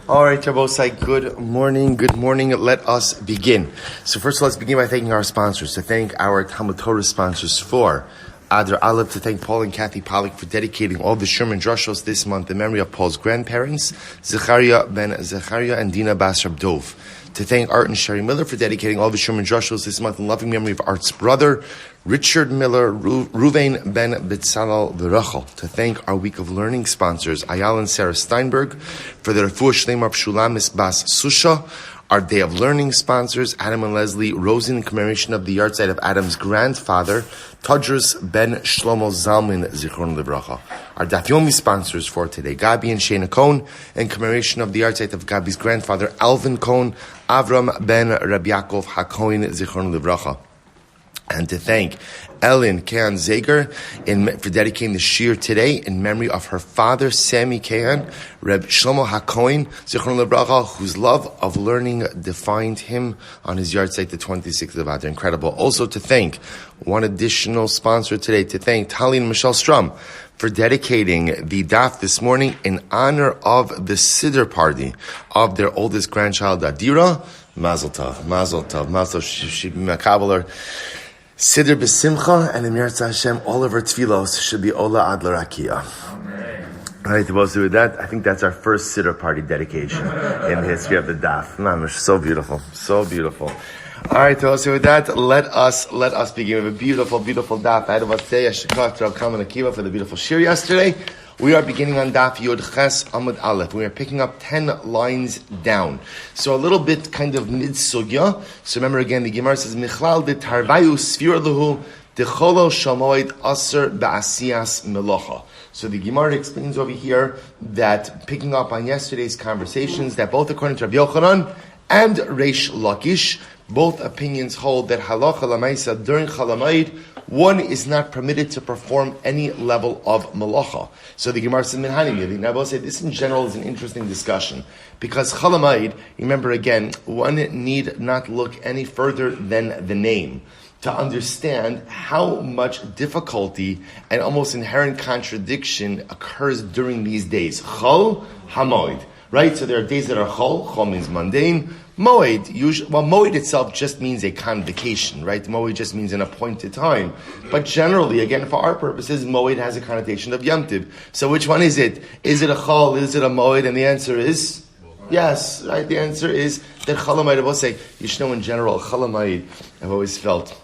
All right, Rabosai, good morning. Let us begin. So first let's begin by thanking our sponsors. To thank our Talmud Torah sponsors for Adar Aleph, to thank Paul and Kathy Pollack for dedicating all the Sherman Drushos this month in memory of Paul's grandparents, Zechariah Ben Zechariah and Dinah Bas Reb Dov. To thank Art and Sherry Miller for dedicating all the Sherman Drushos this month in loving memory of Art's brother, Richard Miller, Reuven Ben Betzalel V'Rachel. To thank our week of learning sponsors, Ayal Sara Steinberg, for the refuah sheleimah of Shulamis Bas Susha. Our day of learning sponsors, Adam and Leslie Rosen, in commemoration of the yahrzeit of Adam's grandfather, Todros Ben Shlomo Zalman Zichron Livracha. Our Daf Yomi sponsors for today, Gobbie and Shayna Cohn, in commemoration of the yahrzeit of Gobbie's grandfather, Alvin Cohn, Avrohom Ben HaKohane Zichron Livracha. And to thank Kahan Zager for dedicating the shir today in memory of her father, Sammy Kahan, Reb Shlomo HaKohen, whose love of learning defined him on his yahrzeit, the 26th of Adar. Incredible. Also to thank one additional sponsor today, to thank Tali Strum for dedicating the daf this morning in honor of the Siddur Party of their oldest grandchild, Adira. Mazel tov, mazel tov, mazel tov, she be makabeler. Siddur b'simcha, and in yahrzeit Hashem, all of our tefillos should be ola ad l'rakia. All right, to with that, I think that's our first Siddur Party dedication in the history of the daf. Mamish, so beautiful, so beautiful. All right, to with that, let us begin with a beautiful, beautiful daf. I had to say, Ashikah to Rav Kalman Akiva for the beautiful shir yesterday. We are beginning on Daf Yod Ches Amud Aleph. We are picking up 10 lines down. So a little bit kind of mid-sugya. So remember again, the Gemara says, Michlal de Tarvayu Sfir Luhu Decholo Shamoid Aser Ba'asiyas Melocha. So the Gemara explains over here that, picking up on yesterday's conversations, that both according to Rabbi Yochanan and Reish Lakish, both opinions hold that halacha lamaisa during Chalamayid, one is not permitted to perform any level of malacha. So the Gemara says, Minhanim, I will say this in general is an interesting discussion. Because Chalamayid, remember again, one need not look any further than the name to understand how much difficulty and almost inherent contradiction occurs during these days. Chol hamoid. Right? So there are days that are chol. Chol means mundane. Moed, moed itself just means a convocation, right? Moed just means an appointed time. But generally, again, for our purposes, moed has a connotation of Yom Tiv. So which one is it? Is it a chol? Is it a moed? And the answer is yes, right? The answer is that chalamayid, I will say, in general, chalamayid, I've always felt,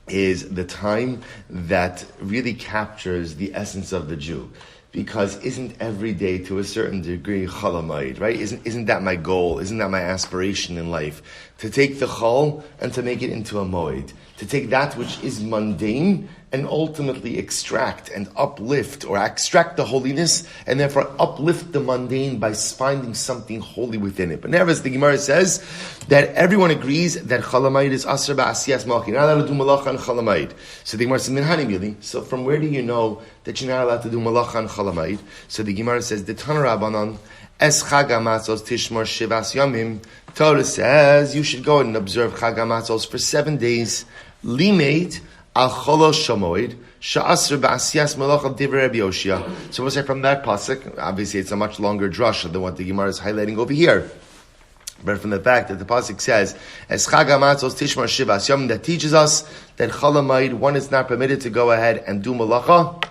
is the time that really captures the essence of the Jew. Because isn't every day to a certain degree chalamayid, right? Isn't that my goal? Isn't that my aspiration in life? To take the chal and to make it into a moed. To take that which is mundane and ultimately extract and uplift, or extract the holiness and therefore uplift the mundane by finding something holy within it. But nevertheless, the Gemara says that everyone agrees that chalamayid is asr ba'asiyas malchi. You're not allowed to do malacha on chalamayid. So the Gemara says, Minhanim yili. So from where do you know that you're not allowed to do malacha on chalamayid? So the Gemara says, the Tana Rabbanon, es chag hamatzos tishmor shivas yamim. Torah says you should go and observe chag hamatzos for 7 days. Limeid al cholo shamoid sha'asr ba'asiyas malacha divrei Rabbi Yoshia. So we'll say from that pasuk, obviously it's a much longer drasha than what the Gemara is highlighting over here. But from the fact that the pasuk says, "Es chag hamatzos tishmar shivas yom," that teaches us that chalamayid, one is not permitted to go ahead and do malacha.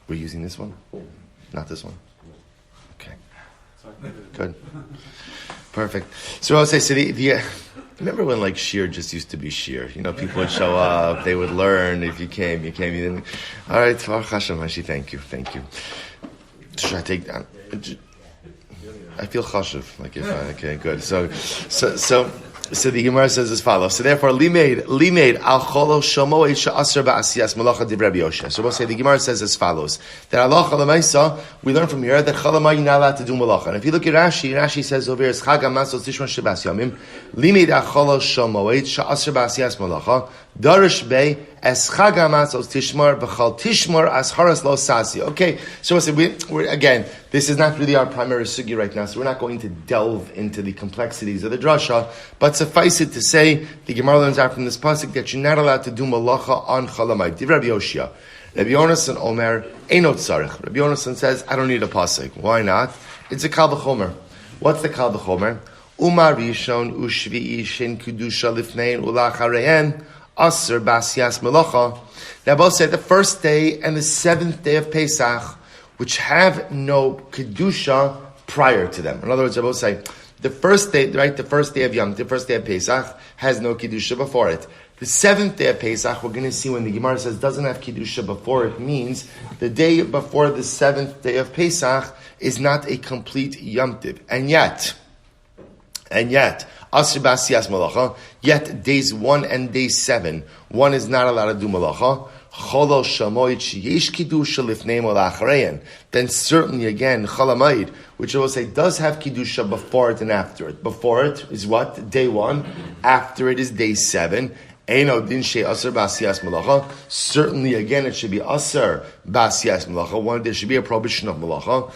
We're using this one, not this one. Okay, good, perfect. So I'll say, so the remember when like shir just used to be shir? You know, people would show up, they would learn. If you came, you didn't. All right, Baruch Hashem, Hashi, thank you. Should I take down? I feel chashuv, like if okay, good. So the Gemara says as follows. So therefore, limeid al cholo shamoed sha'asr ba'asiyas malacha divrei Rabbi Yoshia. So we'll say the Gemara says as follows. That halacha l'maisa, we learn from here that chalamayid you're not allowed to do malacha. And if you look at Rashi says over here, chag hamatzos tishmar shivas yamim, limeid al cholo shamoed sha'asr ba'asiyas malacha, darish bei es chag hamatzos tishmar b'chal tishmar as haras lo sasi. Okay, so we'll say we're again, this is not really our primary sugi right now, so we're not going to delve into the complexities of the drasha, but suffice it to say, the Gemara learns out from this pasuk that you're not allowed to do malacha on chalamayid. Divrei Rabbi Yoshia. Rabbi Yonasan Omer, Einot Tzarech. Rabbi Yonasan says, I don't need a pasuk. Why not? It's a Kal V'chomer. What's the Kal V'chomer? Umar Rishon Ushvi'i Shin Kedusha Lifnein Ulacharein Aser Basias Melacha. They both say the first day and the seventh day of Pesach, which have no Kedusha prior to them. In other words, they both say the first day, right, the first day of Yom, the first day of Pesach has no Kedusha before it. The seventh day of Pesach, we're going to see when the Gemara says doesn't have Kedusha before it, means the day before the seventh day of Pesach is not a complete Yom Tiv. And yet, Asr Basias Malacha, yet days 1 and day 7, one is not allowed to do Malacha. Cholol Shamoid Sheyesh Kedusha Lifnei Malacharein. Then certainly again, Chalamayid, which I will say does have Kedusha before it and after it. Before it is what? Day 1. After it is day 7. Eino din she Asr Basias Malacha. Certainly again it should be Asr Basias Malacha. There should be a prohibition of Malacha.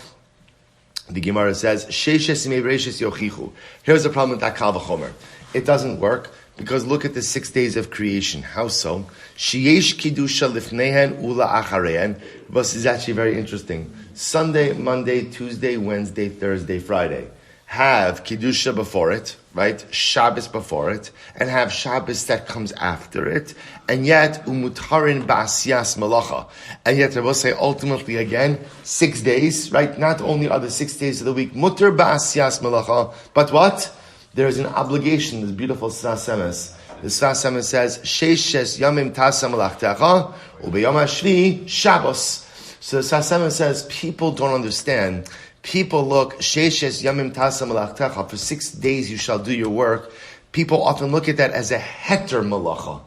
The Gemara says, here's the problem with that Kal V'chomer. It doesn't work because look at the 6 days of creation. How so? Sheyesh Kedusha Lifnehen Ula Acharein. This is actually very interesting. Sunday, Monday, Tuesday, Wednesday, Thursday, Friday. Have Kedusha before it, right? Shabbos before it, and have Shabbos that comes after it, and yet umutarin ba'asiyas malacha. And yet I will say ultimately again, 6 days, right? Not only are the 6 days of the week mutar ba'asiyas malacha, but what? There is an obligation, this beautiful Sras Emes. The Sras Emes says, Sheishes yamim tasa malachtecha, ubeyom hashvi Shabbos. So the Sras Emes says, people don't understand. People look, Sheishes Yamim Tasa Malachtecha, for 6 days you shall do your work. People often look at that as a heter malacha.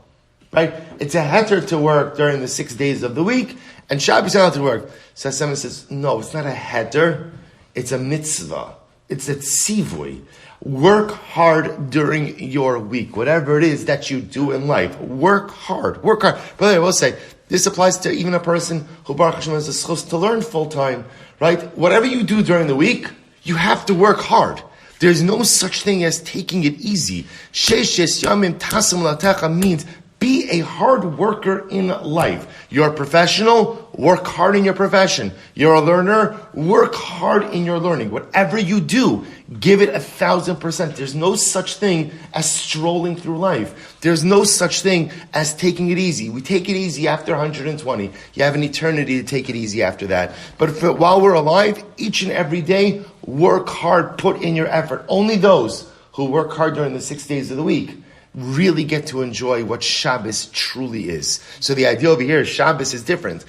Right? It's a heter to work during the 6 days of the week, and Shabbos not to work. So someone says, no, it's not a heter, it's a mitzvah. It's a tzivui. Work hard during your week. Whatever it is that you do in life, work hard. Work hard. But I will say, this applies to even a person who Baruch Hashem has a schus to learn full time. Right? Whatever you do during the week, you have to work hard. There's no such thing as taking it easy. Sheishes yamim tasam latecha means be a hard worker in life. You're a professional, work hard in your profession. You're a learner, work hard in your learning. Whatever you do, give it 1,000%. There's no such thing as strolling through life. There's no such thing as taking it easy. We take it easy after 120. You have an eternity to take it easy after that. But while we're alive, each and every day, work hard, put in your effort. Only those who work hard during the 6 days of the week really get to enjoy what Shabbos truly is. So the idea over here, Shabbos is different.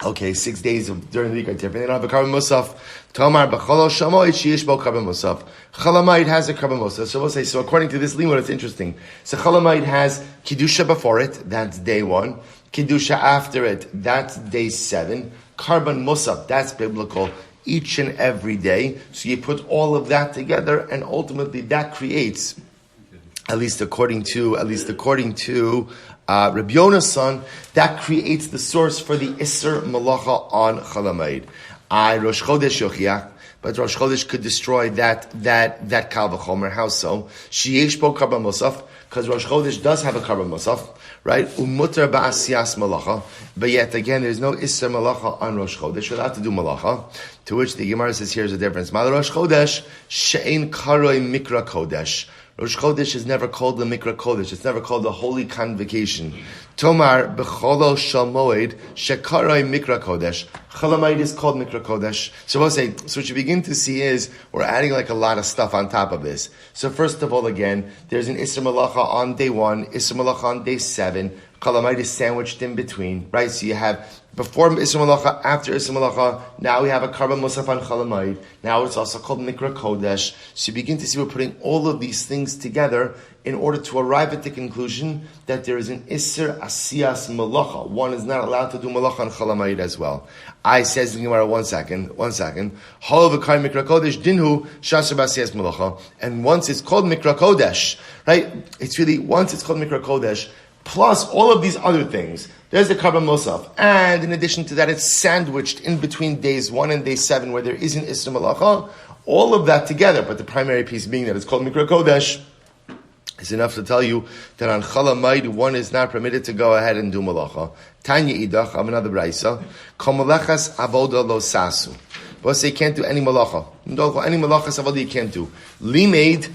Okay, 6 days during the week are different. They don't have a carbon musaf. Tomar b'cholol shamoid sheyesh bo carbon musaf. Chalamayid has a carbon musaf. So we'll say, so according to this limud, it's interesting. So Chalamayid has Kedusha before it, that's day 1. Kedusha after it, that's day 7. Carbon musaf, that's biblical. Each and every day. So you put all of that together, and ultimately that creates, at least according to Rabbi Yonasan, that creates the source for the Isser Malacha on Chalamayid. Rosh Chodesh Yochiach, but Rosh Chodesh could destroy that Kal V'chomer. How so? Sheyesh bo Karban Musaf, because Rosh Chodesh does have a Karban Musaf, right? Umutar ba'asiyas malacha, but yet again, there's no Isser Malacha on Rosh Chodesh. You're allowed to do Malacha. To which the Gemara says, here's the difference. Mal Rosh Chodesh she'ein karoi mikra kodesh. Rosh Chodesh is never called the Mikra Kodesh. It's never called the Holy Convocation. Tomar b'cholo shal moed shekaroi Mikra Kodesh. Chalamayid is called Mikra Kodesh. So we'll say, so what you begin to see is, we're adding like a lot of stuff on top of this. So first of all, again, there's an Isser Malacha on day 1, Isser Malacha on day 7. Chalamayid is sandwiched in between, right? So you have before Isser Malacha, after Isser Malacha, now we have a Karban Musaf on Chalamayid. Now it's also called Mikra Kodesh. So you begin to see we're putting all of these things together in order to arrive at the conclusion that there is an Isser Asiyas Malacha. One is not allowed to do Malacha on Chalamayid as well. I says in the Gemara, one second. Hol v'kar Mikra Kodesh dinhu shasar b'asiyas Malacha. And once it's called Mikra Kodesh, right? It's really, once it's called Mikra Kodesh, plus all of these other things. There's the Karban Musaf. And in addition to that, it's sandwiched in between days 1 and day 7 where there isn't Isser Malacha. All of that together, but the primary piece being that it's called Mikra Kodesh. It's enough to tell you that on Chalamayid, one is not permitted to go ahead and do malacha. Tanya idach, I'm another brayso. Komalechas avoda lo sasu. But say you can't do any malacha. Any malachas avoda you can't do. Limaid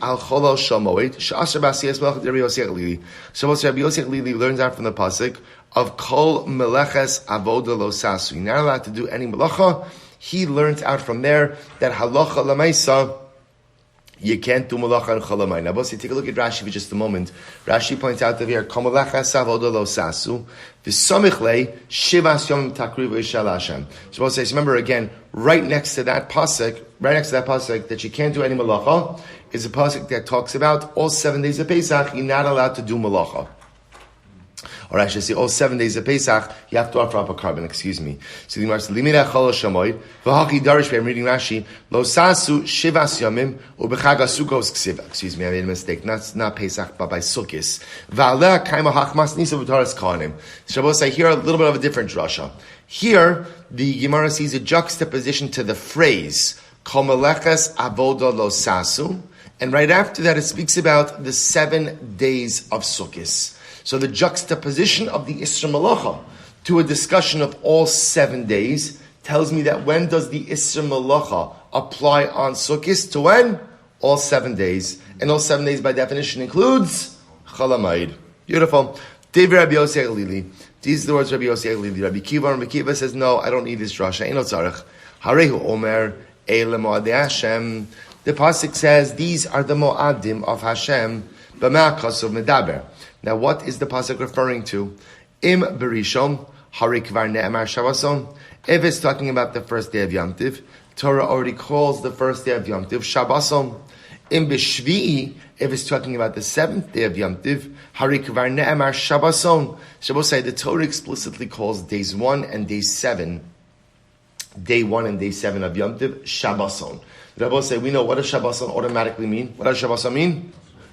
al cholal shamoid. Sha'asher b'asiyas malachat Rabbi Yossi Lili. So Rabbi Yossi Lili learns out from the pasuk of kol melechas avoda lo sasu. You're not allowed to do any malacha. He learns out from there that halacha lamaisa, you can't do malacha and chalamayid. Now, boss, take a look at Rashi for just a moment. Rashi points out that here, kamalachas avoda lo sasu, v'samichlei shivas yom takriv v'ishal Hashem. So, boss says, remember again, right next to that pasuk that you can't do any malacha, is a pasuk that talks about all 7 days of Pesach, you're not allowed to do malacha. Or I should say, all 7 days of Pesach, you have to offer up a carbon, excuse me. So the Gemara says, Limina chol shamoid, v'haki darish, I'm reading Rashi, lo sasu shivas yomim, u'bechag asukos ksiv. Excuse me, I made a mistake. Not Pesach, but by Sukkis. V'aleh kaima hachmas nisa v'taras kahanim. Shabbos, I hear a little bit of a different drasha. Here, the Gemara sees a juxtaposition to the phrase, komeleches avoda lo sasu, and right after that it speaks about the 7 days of Sukkis. So the juxtaposition of the Isra Malacha to a discussion of all 7 days tells me that when does the Isra Malacha apply on Sukkot? To when? All 7 days. And all 7 days by definition includes Chalamayid. Beautiful. David Rabbi Yossi Lili. These are the words of Rabbi Yossi Lili. Rabbi Kiva says, no, I don't need this drasha. Ain't no tzarech. Harehu Omer Eile Moadei Hashem. The pasuk says, these are the Moadim of Hashem. B'ma'akas of Medaber. Now, what is the pasuk referring to? Im berishon harik var ne'emar Shabboson. If it's talking about the first day of Yom Tiv, Torah already calls the first day of Yom Tiv Shabboson. Im b'shvi'i, if it's talking about the 7th day of Yom Tiv, harik var ne'emar Shabboson. Shabbos, the Torah explicitly calls days 1 and day 7. Day 1 and day 7 of Yom Tiv Shabboson. Rabbi say, we know what does Shabboson automatically mean? What does Shabboson mean?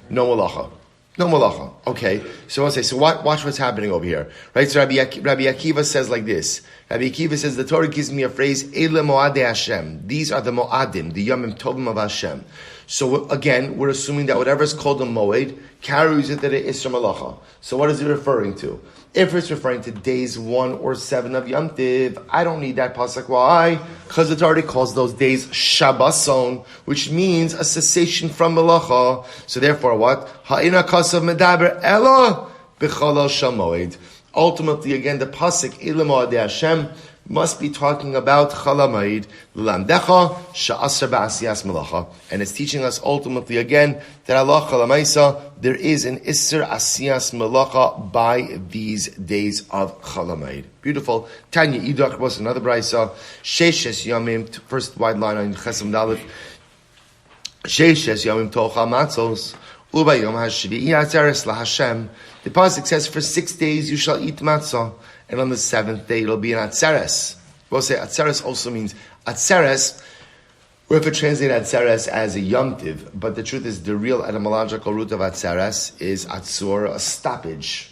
No malacha. No malacha. Okay. So I'll say, so watch what's happening over here. Right? So Rabbi Akiva says like this. Rabbi Akiva says, the Torah gives me a phrase, Eile Moadei Hashem. These are the Moadim, the Yomim Tovim of Hashem. So again, we're assuming that whatever is called a Moed carries it to the Isra Malacha. So what is it referring to? If it's referring to days 1 or 7 of Yom Tiv, I don't need that pasuk. Why? Because it already calls those days Shabboson, which means a cessation from Malacha. So therefore, what? Ha'ina kasav medaber ela b'chalal shamoed. Ultimately, again, the pasuk Eile Moadei Hashem must be talking about Chalamayid l'lamdecha sha'asar ba'asiyas melacha, and it's teaching us ultimately again that Allah Chalamaisa, there is an Isser Asiyas Melacha by these days of Chalamayid. Beautiful. Tanya Idach was another brayso. Sheishes Yamim, first wide line on Chesam Dalet. Sheishes Yamim Tocha Matzos Ubayom Hashvi'i Atzeres LaHashem. The pasuk says, for 6 days you shall eat matzah, and on the 7th day it'll be an Atzeres. We'll say Atzeres also means Atzeres. Or if it translated Atzeres as a Yom Tiv, but the truth is the real etymological root of Atzeres is Atzur, a stoppage,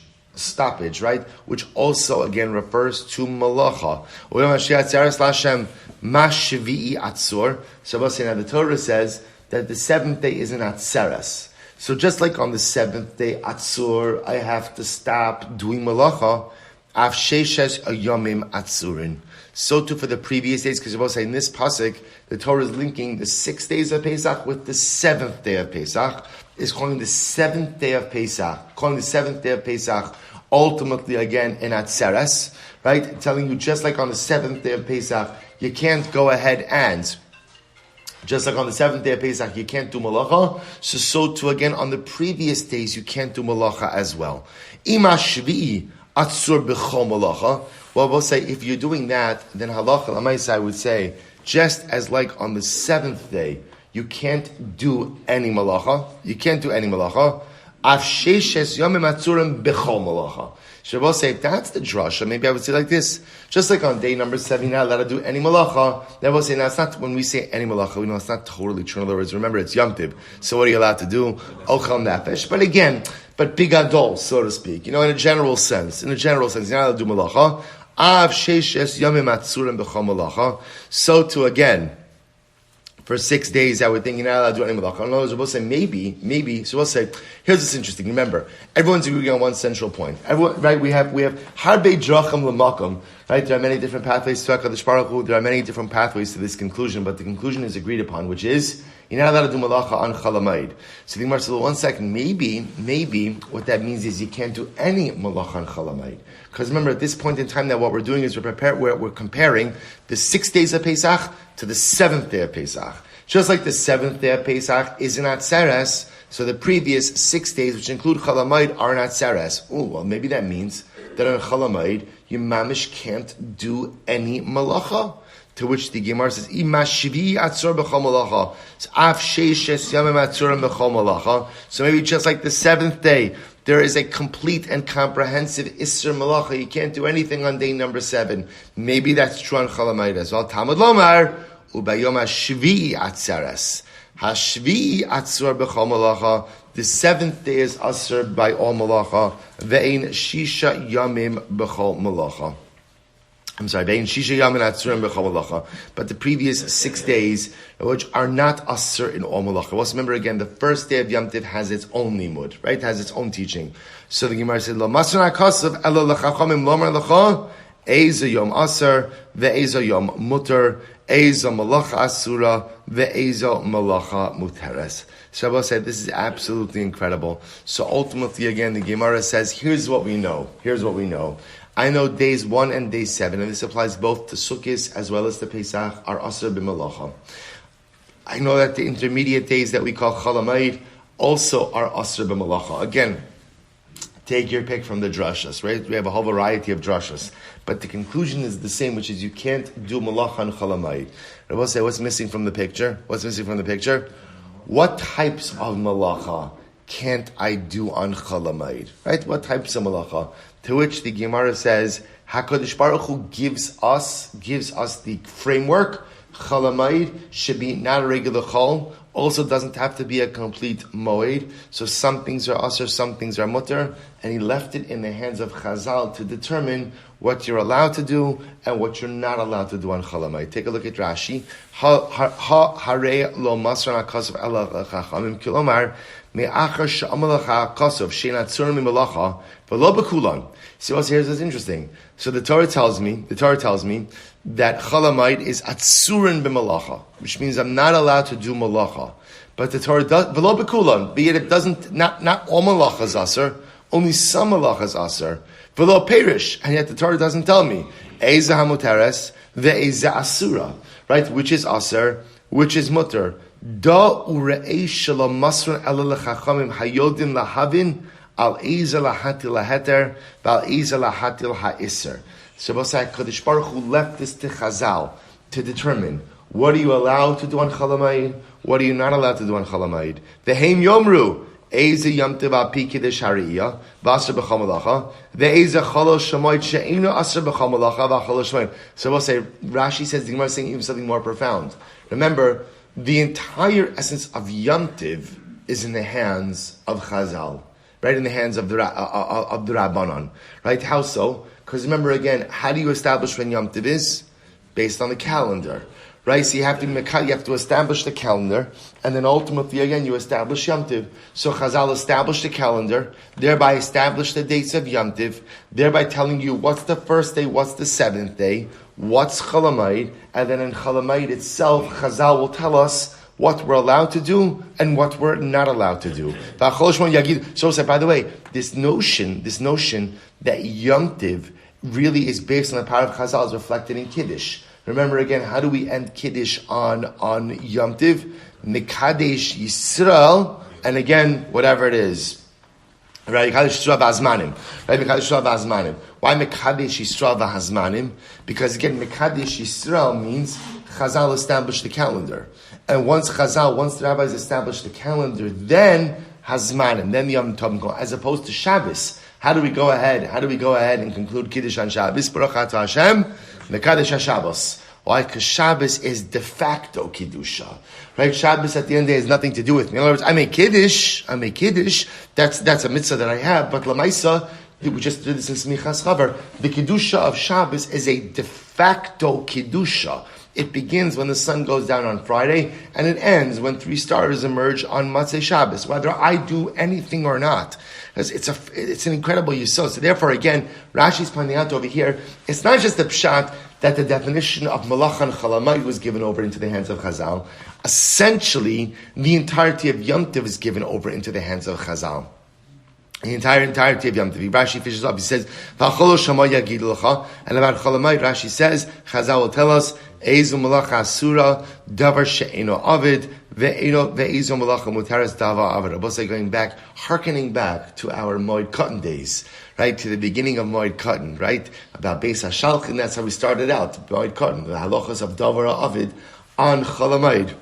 right? Which also again refers to Malacha. So the Torah says that the 7th day is an Atzeres. So just like on the 7th day Atzur, I have to stop doing Malacha, Av Sheishes Yomim Atzurin. So too for the previous days, because we're both saying in this pasuk, the Torah is linking the 6 days of Pesach with the 7th day of Pesach. It's calling the 7th day of Pesach, ultimately again in Atzeres, right? Telling you just like on the 7th day of Pesach, you can't go ahead and, just like on the 7th day of Pesach, you can't do Malacha, so too again on the previous days, you can't do Malacha as well. Ima Shvi'i Atzur B'chol Malacha. Well, we'll say, if you're doing that, then halacha l'maisa, I would say, just as like on the 7th day, you can't do any malacha. Av sheishes yomim atzurim b'chol malacha. So we'll say, if that's the drasha, maybe I would say like this. Just like on day number 7, you're not allowed to do any malacha. Then we'll say, now it's not, when we say any malacha, we know it's not totally true. In other words, remember, it's Yom Tov. So what are you allowed to do? Ochel nefesh. But again, bigadol, so to speak. In a general sense, you're not allowed to do malacha. Av sheishes yomim atzurim b'chol malacha. So too again, for 6 days, I would think you're not allowed to do any malacha. No, we'll say maybe. So we'll say, here's what's interesting. Remember, everyone's agreeing on one central point. Everyone, right? We have harbe dracham l'makom. Right? There are many different pathways to HaKadosh Baruch Hu. There are many different pathways to this conclusion, but the conclusion is agreed upon, which is you're not allowed to do malacha on Chalamayid. So the Gemara said, 1 second, maybe what that means is you can't do any malacha on Chalamayid. Because remember, at this point in time, now what we're doing is we're comparing the 6 days of Pesach to the 7th day of Pesach. Just like the 7th day of Pesach is in Atzeres, so the previous 6 days, which include Chalamayid, are in Atzeres. Oh, well, maybe that means that on Chalamayid, you mamish can't do any malacha. To which the Gemara says, "Imashvi atzur b'chol malacha." Af sheishes yamim atzur b'chol malacha. So maybe just like the 7th day, there is a complete and comprehensive Isser Malacha. You can't do anything on day number 7. Maybe that's true on Chalamayid as well. Talmud Lomar, Ubayom HaShvi'i Atzeres. HaShvi'i Atzur B'chol Malacha. The 7th day is Asr by all Malacha. Ve'ein Shisha Yamim B'chol Malacha. I'm sorry, Ve'ein Shisha Yamim Atzurim B'chol Malacha. But the previous 6 days, which are not Asr in all Malacha. Well, remember again, the first day of Yom Tiv has its own limud, right? It has its own teaching. So the Gemara said, Lo Masran HaKosav Elo L'chachamim Lomar L'cha Eiza Yom Asr Ve'eiza Yom Muter Eiza Malacha Asura Ve'eiza Malacha Muteres. Shabbos said, this is absolutely incredible. So ultimately, again, the Gemara says, here's what we know. I know days 1 and day 7, and this applies both to Sukkot as well as to Pesach, are Asr b'Malacha. I know that the intermediate days that we call Chalamayid also are Asr b'Malacha. Again, take your pick from the drashas, right? We have a whole variety of drashas. But the conclusion is the same, which is you can't do Malacha on Chalamayid. I will say, what's missing from the picture? What types of Malacha can't I do on Chalamayid? Right? What types of Malacha? To which the Gemara says, HaKadosh Baruch Hu gives us the framework. Chalamayid should be not a regular chol. Also doesn't have to be a complete moed. So some things are asr, some things are mutter. And he left it in the hands of Chazal to determine what you're allowed to do and what you're not allowed to do on Chalamayid. Take a look at Rashi. Hare lo masran ha'kasav ela chachamim kilomar me'achar she'amalacha ha'kasav she'en atzurim mimalacha v'lo b'kulan. See, also here's what's interesting. So the Torah tells me that Chalamayid is atzurin b'malacha, which means I'm not allowed to do malacha. But the Torah does v'lo b'kulan, but yet it doesn't. Not all malacha is aser. Only some malacha is aser. V'lo perish, and yet the Torah doesn't tell me eiza hamuteres ve'eiza asura, right? Which is aser, which is mutter. Da ure'ei shalom masron ela lechachamim hayodin lahavin al eiza lahati laheter v'al eiza lahati laha'iser. So Kodesh Baruch Hu left this to Chazal to determine what are you allowed to do on Chalamayid, what are you not allowed to do on Chalamayid. Ve'heim yomru eiza yom tov al pi kiddush hariyah v'asr b'chol malacha ve'eiza chol shamoid she'eino asr b'chol malacha v'chol shamoid. So we'll say Rashi says the Gemara is saying even something more profound. Remember, the entire essence of Yom Tiv is in the hands of Chazal, right? In the hands of the Rabbanon, right? How so? Because remember again, how do you establish when Yom Tiv is? Based on the calendar, right? So you have to establish the calendar, and then ultimately again you establish Yom Tiv. So Chazal established the calendar, thereby established the dates of Yom Tiv, thereby telling you what's the first day, what's the 7th day, what's Chalamayid, and then in Chalamayid itself, Chazal will tell us what we're allowed to do and what we're not allowed to do. So by the way, this notion that Yom Tiv really is based on the power of Chazal is reflected in Kiddush. Remember again, how do we end Kiddush on Yom Tiv? Mekadesh Yisrael, and again, whatever it is. Right? Mekadesh Yisrael v'hazmanim. Right? Mekadesh Yisrael v'hazmanim. Why Mekadesh Yisrael v'hazmanim? Because again, Mekadesh Yisrael means Chazal established the calendar. And once the rabbis established the calendar, then Hazmanim, then the Yom Tov, as opposed to Shabbos. How do we go ahead and conclude Kiddush on Shabbos? Baruch atah Hashem, Mekadesh HaShabbos. Why? Because Shabbos is de facto Kiddusha. Right? Shabbos at the end of the day has nothing to do with me. In other words, I make Kiddush, that's a mitzvah that I have, but Lamaisa, we just did this in Smichas Chaver, the Kiddusha of Shabbos is a de facto Kiddusha. It begins when the sun goes down on Friday, and it ends when 3 stars emerge on Motzei Shabbos, whether I do anything or not. Because it's an incredible yisod. So therefore, again, Rashi's pointing out over here, it's not just the pshat that the definition of Malacha and Chalamayid was given over into the hands of Chazal. Essentially, the entirety of Yom Tov is given over into the hands of Chazal. The entirety of Yom Tov. Rashi fishes up. He says, "V'acholo shama yagid lecha." And about Chalamayid, Rashi says, Chazal will tell us, "Eizu malacha asura, davar she'eno avid, ve'eizu malacha mutaras davar avid." Abosai going back, hearkening back to our Moed Katan days, right, to the beginning of Moed Katan, right, about Beis HaShalchin. That's how we started out, Moed Katan, the halachas of davar avid on Chalamayid.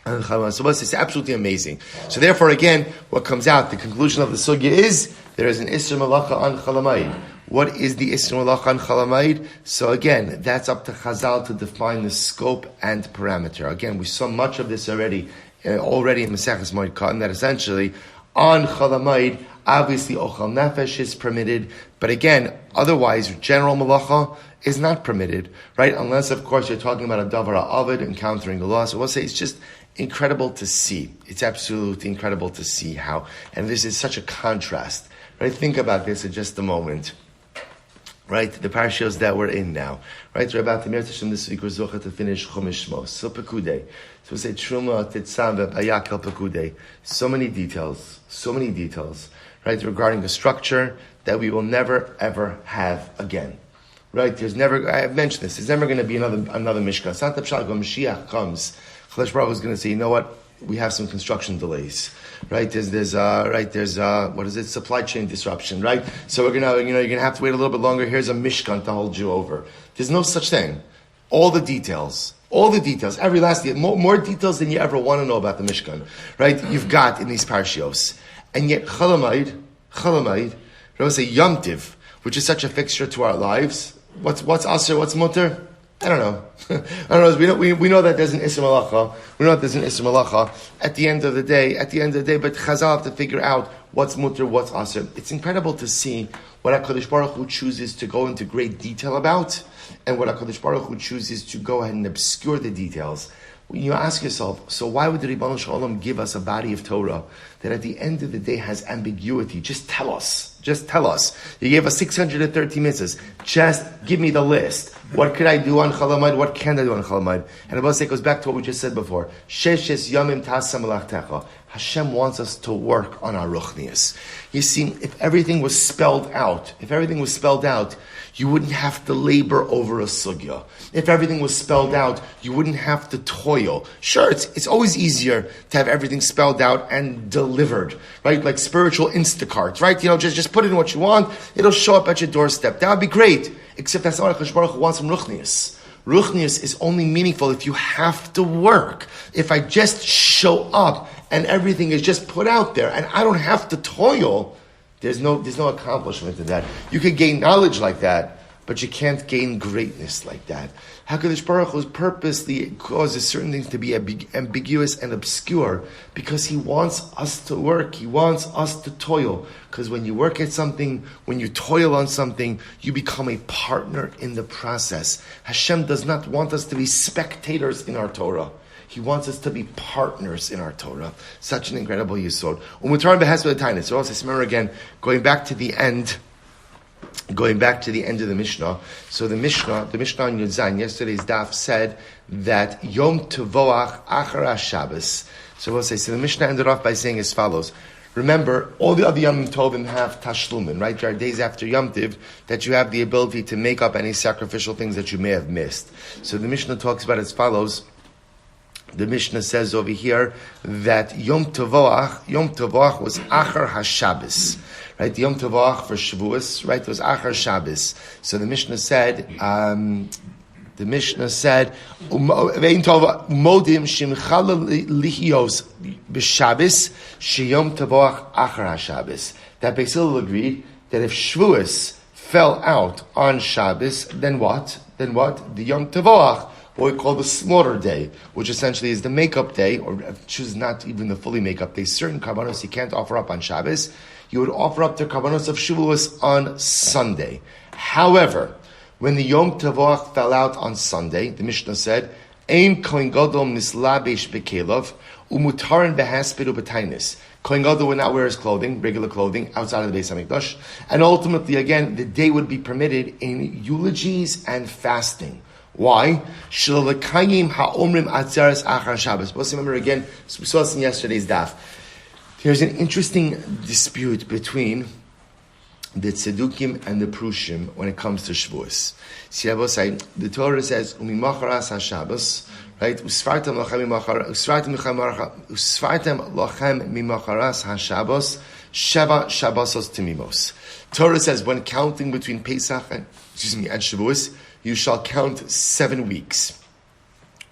So it's absolutely amazing. So therefore, again, what comes out, the conclusion of the sugya is, there is an Isra Malacha on Chalamayid. What is the Isra Malacha on Chalamayid? So again, that's up to Chazal to define the scope and parameter. Again, we saw much of this already in Maseches Moed Katan, that essentially, on Chalamayid, obviously Ochal Nefesh is permitted, but again, otherwise, general Malacha is not permitted, right? Unless, of course, you're talking about a Davar Avid, encountering a loss. So we'll say it's just incredible to see. It's absolutely incredible to see how, and this is such a contrast, right? Think about this in just a moment, right? The parashas that we're in now, right? We're about to Mirtashim this week, we're zocha to finish Chumash Shmos, so Pekudei. So we say Truma, Titzav, Bayakel Pekudei. So many details, right? Regarding the structure that we will never, ever have again. Right? There's never, I have mentioned this, there's never going to be another Mishkan. Santa Pshal, when Mashiach comes, Chalash Baruch is going to say, you know what? We have some construction delays, right? There's supply chain disruption, right? So you're gonna have to wait a little bit longer. Here's a Mishkan to hold you over. There's no such thing. All the details, every last detail, more details than you ever want to know about the Mishkan, right? You've got in these parashios. And yet, Chalamayid, I would say Yom Tiv, which is such a fixture to our lives. What's Asr, what's Mutter? I don't know. We know that there's an Isra Malacha. At the end of the day, but Chazal have to figure out what's Mutter, what's Asr. It's incredible to see what HaKadosh Baruch Hu chooses to go into great detail about, and what HaKadosh Baruch Hu chooses to go ahead and obscure the details. When you ask yourself, so why would the Ribbon Shalom give us a body of Torah that at the end of the day has ambiguity? Just tell us. You gave us 630 mitzvahs. Just give me the list. What could I do on Chalamayid? What can I do on Chalamayid? And Abba it goes back to what we just said before. Sheshes yamim tasa melachtecha. Hashem wants us to work on our ruchnias. You see, if everything was spelled out, you wouldn't have to labor over a sugya. If everything was spelled out, you wouldn't have to toil. Sure, it's always easier to have everything spelled out and delivered, right? Like spiritual Instacarts, right? Just put in what you want, it'll show up at your doorstep. That would be great. Except that's not what HaKadosh Baruch Hu wants from ruchnias. Ruchnias is only meaningful if you have to work. If I just show up and everything is just put out there and I don't have to toil, there's no accomplishment in that. You could gain knowledge like that, but you can't gain greatness like that. HaKadosh Baruch Hu purposely causes certain things to be ambiguous and obscure because He wants us to work. He wants us to toil. Because when you work at something, when you toil on something, you become a partner in the process. Hashem does not want us to be spectators in our Torah. He wants us to be partners in our Torah. Such an incredible yisod. So also remember again, going back to the end of the Mishnah. So the Mishnah on Yud Zayin, yesterday's daf said that Yom Tevoach Achara Shabbos. So the Mishnah ended off by saying as follows. Remember, all the other Yom Tovim have tashlumin, right? There are days after Yom Tiv that you have the ability to make up any sacrificial things that you may have missed. So the Mishnah talks about as follows. The Mishnah says over here that Yom Tevoach was Achar HaShabbos. Right, the Yom Tevoach for Shavuos, right, was Achar Shabbos. So the Mishnah said, Modim Shimchala Lichios B'Shabbos Sheyom Tevoach Achar HaShabbos. That Beis Hillel agreed that if Shavuos fell out on Shabbos, then what? The Yom Tevoach, what we call the slaughter day, which essentially is the makeup day, or choose not even the fully makeup day. Certain karbanos you can't offer up on Shabbos. You would offer up the karbanos of Shavuos on Sunday. However, When the Yom Tavoach fell out on Sunday, the Mishnah said, Ein Kohen Gadol mislabesh bekelov umutarin behaspidu betainis. Kohen Gadol would not wear his clothing, regular clothing, outside of the Beis Hamikdash, and ultimately, again, the day would be permitted in eulogies and fasting. Why? Shalakayim ha'omrim atzaras achar Shabbos. Let's remember again, we saw this in yesterday's daf. There's an interesting dispute between the Tzedukim and the Prushim when it comes to Shavuos. See, the Torah says, "Umimacharas haShabbos," right? Usfartem lochem mimacharas haShabbos sheva Shabbosos timimos. Torah says when counting between Pesach and Shavuos, you shall count 7 weeks.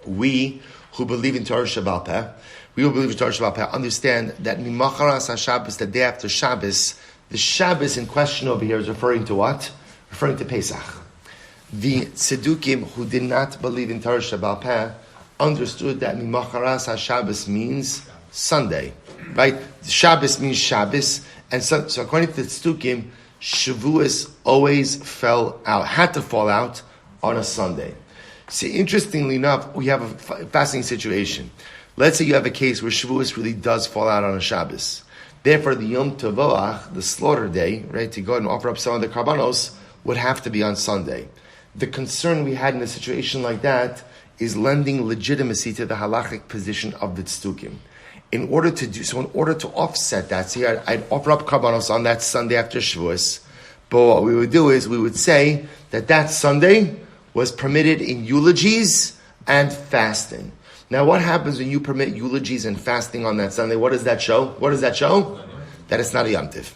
We who believe in Torah Shabbat Peh, understand that mimacharas haShabbos, the day after Shabbos. The Shabbos in question over here is referring to what? Referring to Pesach. The Tzedukim who did not believe in Torah Shabbat Peh understood that Mimacharas HaShabbos means Sunday. Right? Shabbos means Shabbos. And so according to the Tzedukim, Shavuos always had to fall out on a Sunday. See, interestingly enough, we have a fascinating situation. Let's say you have a case where Shavuos really does fall out on a Shabbos. Therefore, the Yom Tavoach, the slaughter day, right, to go and offer up some of the karbanos, would have to be on Sunday. The concern we had in a situation like that is lending legitimacy to the halachic position of the tzdukim. In order to offset that, see, I'd offer up karbanos on that Sunday after Shavuos, but what we would do is we would say that Sunday was permitted in eulogies and fasting. Now, what happens when you permit eulogies and fasting on that Sunday? What does that show? That it's not a Yom Tiv.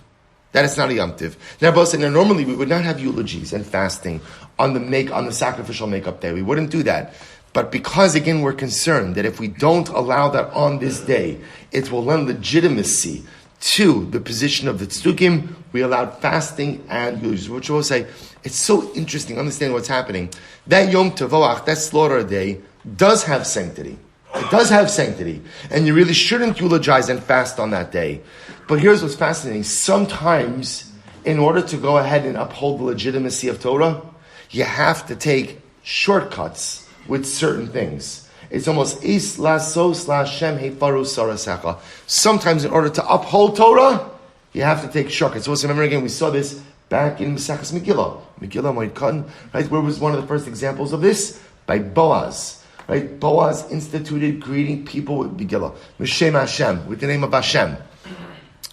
Now, both say, normally we would not have eulogies and fasting on the sacrificial makeup day. We wouldn't do that. But because, again, we're concerned that if we don't allow that on this day, it will lend legitimacy to the position of the tzdukim, we allowed fasting and eulogies, which will say, it's so interesting, understand what's happening. That Yom Tavoach, that slaughter day, does have sanctity. It does have sanctity. And you really shouldn't eulogize and fast on that day. But here's what's fascinating. Sometimes, in order to go ahead and uphold the legitimacy of Torah, you have to take shortcuts with certain things. It's almost is lasos lashem hefaru sarasecha. Sometimes, in order to uphold Torah, you have to take shortcuts. So remember again, we saw this back in Maseches Megillah. Megillah Moed Katan, right? Where was one of the first examples of this? By Boaz. Right? Boaz instituted greeting people with Megillah. M'shem Hashem, with the name of Hashem.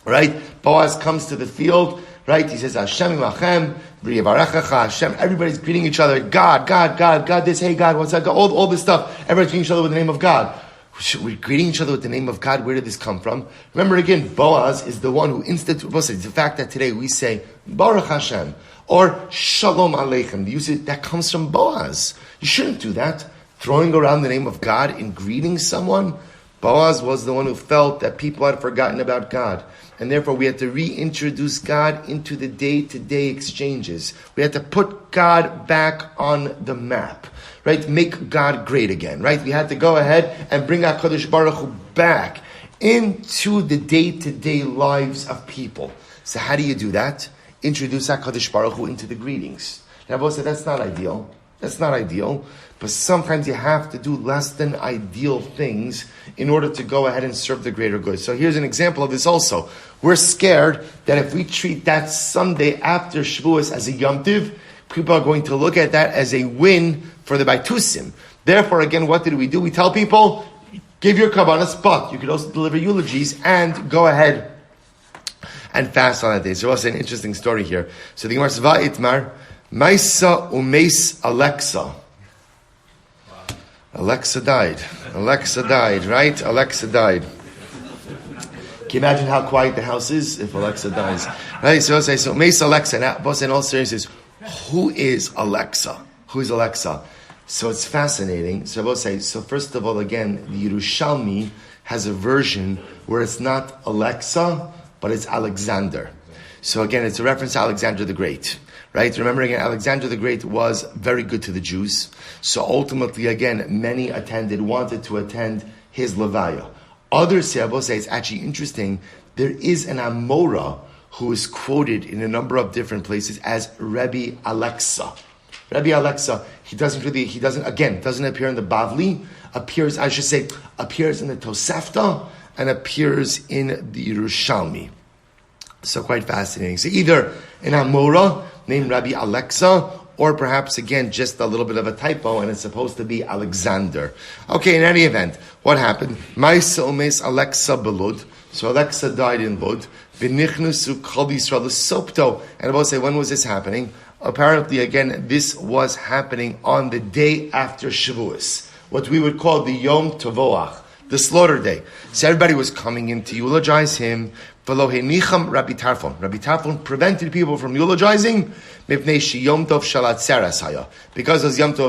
Right? Boaz comes to the field, right? He says, Hashem imachem, v'yivarechecha Hashem. Everybody's greeting each other. God this, hey God, what's that? All this stuff. Everybody's greeting each other with the name of God. We're greeting each other with the name of God. Where did this come from? Remember again, Boaz is the one who instituted, the fact that today we say, Baruch Hashem, or Shalom Aleichem. That comes from Boaz. You shouldn't do that. Throwing around the name of God in greeting someone. Boaz was the one who felt that people had forgotten about God. And therefore we had to reintroduce God into the day-to-day exchanges. We had to put God back on the map. Right? Make God great again. Right? We had to go ahead and bring HaKadosh Baruch Hu back into the day-to-day lives of people. So how do you do that? Introduce HaKadosh Baruch Hu into the greetings. Now, Rabbi said that's not ideal. But sometimes you have to do less than ideal things in order to go ahead and serve the greater good. So here's an example of this also. We're scared that if we treat that Sunday after Shavuos as a Yom Tiv, people are going to look at that as a win for the Baitusim. Therefore, again, what did we do? We tell people, give your karbanos, but you could also deliver eulogies and go ahead and fast on that day. So also an interesting story here. So the Gemara says, Va'itmar, Maisa umeis Alexa. Alexa died, right? Alexa died. Can you imagine how quiet the house is if Alexa dies? Right? So Meis Alexa. Now, boss, in all seriousness, who is Alexa? So it's fascinating. So both say, so first of all, again, the Yerushalmi has a version where it's not Alexa, but it's Alexander. So again, it's a reference to Alexander the Great. Right? Remember again, Alexander the Great was very good to the Jews. So ultimately, again, many wanted to attend his Levaya. Others say it's actually interesting. There is an Amora who is quoted in a number of different places as Rebbe Alexa. Rabbi Alexa, he doesn't appear in the Bavli, appears in the Tosefta, and appears in the Yerushalmi. So quite fascinating. So either an Amora named Rabbi Alexa, or perhaps, again, just a little bit of a typo, and it's supposed to be Alexander. Okay, in any event, what happened? Ma'isa umes Alexa belud. So Alexa died in Lud. V'nichnusu kol Yisrael sopto. And I will say, when was this happening? Apparently, again, this was happening on the day after Shavuos, what we would call the Yom Tovoach, the slaughter day. So everybody was coming in to eulogize him. Rabbi Tarfon prevented people from eulogizing because it was Yom Tov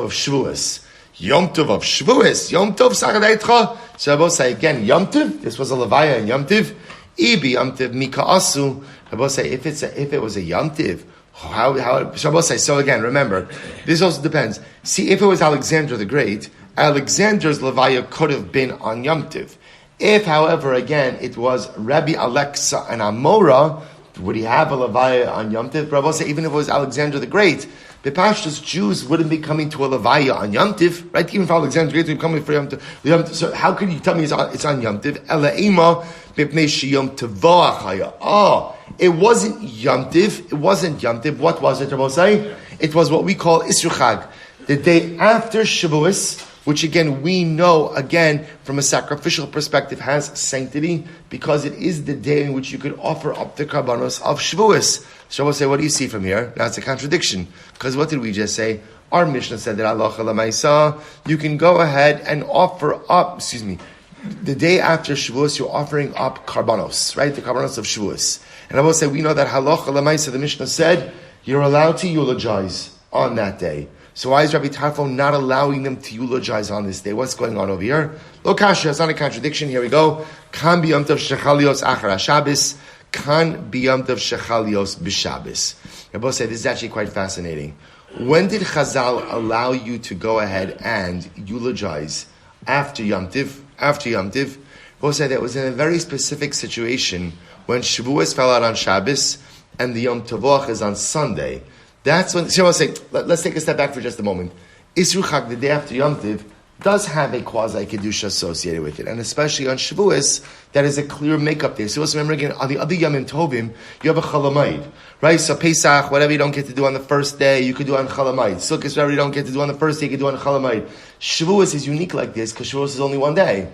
of Shavuos. Yom Tov of Shavuos. Yom Tov Sagadeitcha. So I will say again, Yom Tov. This was a Levaya in Yom Tov. Ibi Yom Tov Mika Asu. I will say if it was a Yom Tov, how? So I will say. So again, remember, this also depends. See, if it was Alexander the Great, Alexander's Levaya could have been on Yom Tov. If, however, again, it was Rabbi Alexa and Amora, would he have a Levaya on Yom Tov? But I will say, even if it was Alexander the Great, the Pashtus Jews wouldn't be coming to a Levaya on Yom Tov, right? Even if Alexander the Great would be coming for Yom Tov. So how could you tell me it's on Yom Tov? Ela'ima b'pnei sheyom tevoachaya. Oh, it wasn't Yom Tov. It wasn't Yom Tov. What was it, Rabbi say? It was what we call Isru Chag, the day after Shavuos, which again, we know, again, from a sacrificial perspective, has sanctity, because it is the day in which you could offer up the karbanos of Shavuos. So we'll say, what do you see from here? That's a contradiction. Because what did we just say? Our Mishnah said that Allah Lamaisa, you can go ahead and offer up, the day after Shavuos, you're offering up karbanos, right? The karbanos of Shavuos. And I will say, we know that Halacha Lamaisa, the Mishnah said, you're allowed to eulogize on that day. So why is Rabbi Tarfon not allowing them to eulogize on this day? What's going on over here? Lo kasha, it's not a contradiction. Here we go. Kan b'yom tov shechalios achar HaShabbos. Kan b'yom tov shechalios b'Shabbos. Rabbi say this is actually quite fascinating. When did Chazal allow you to go ahead and eulogize after Yom Tiv? After Yom Tiv, Rabbi said that was in a very specific situation when Shavuos fell out on Shabbos and the Yom Tovach is on Sunday. That's when, so I'll say, let's take a step back for just a moment. Isru Chag, the day after Yom Tiv, does have a quasi-kedusha associated with it. And especially on Shavuos, that is a clear makeup day. So let's remember again, on the other Yomim Tovim, you have a Chalamayid, right? So Pesach, whatever you don't get to do on the first day, you could do on Chalamayid. Sukkot, whatever you don't get to do on the first day, you could do on Chalamayid. Shavuos is unique like this, because Shavuos is only one day.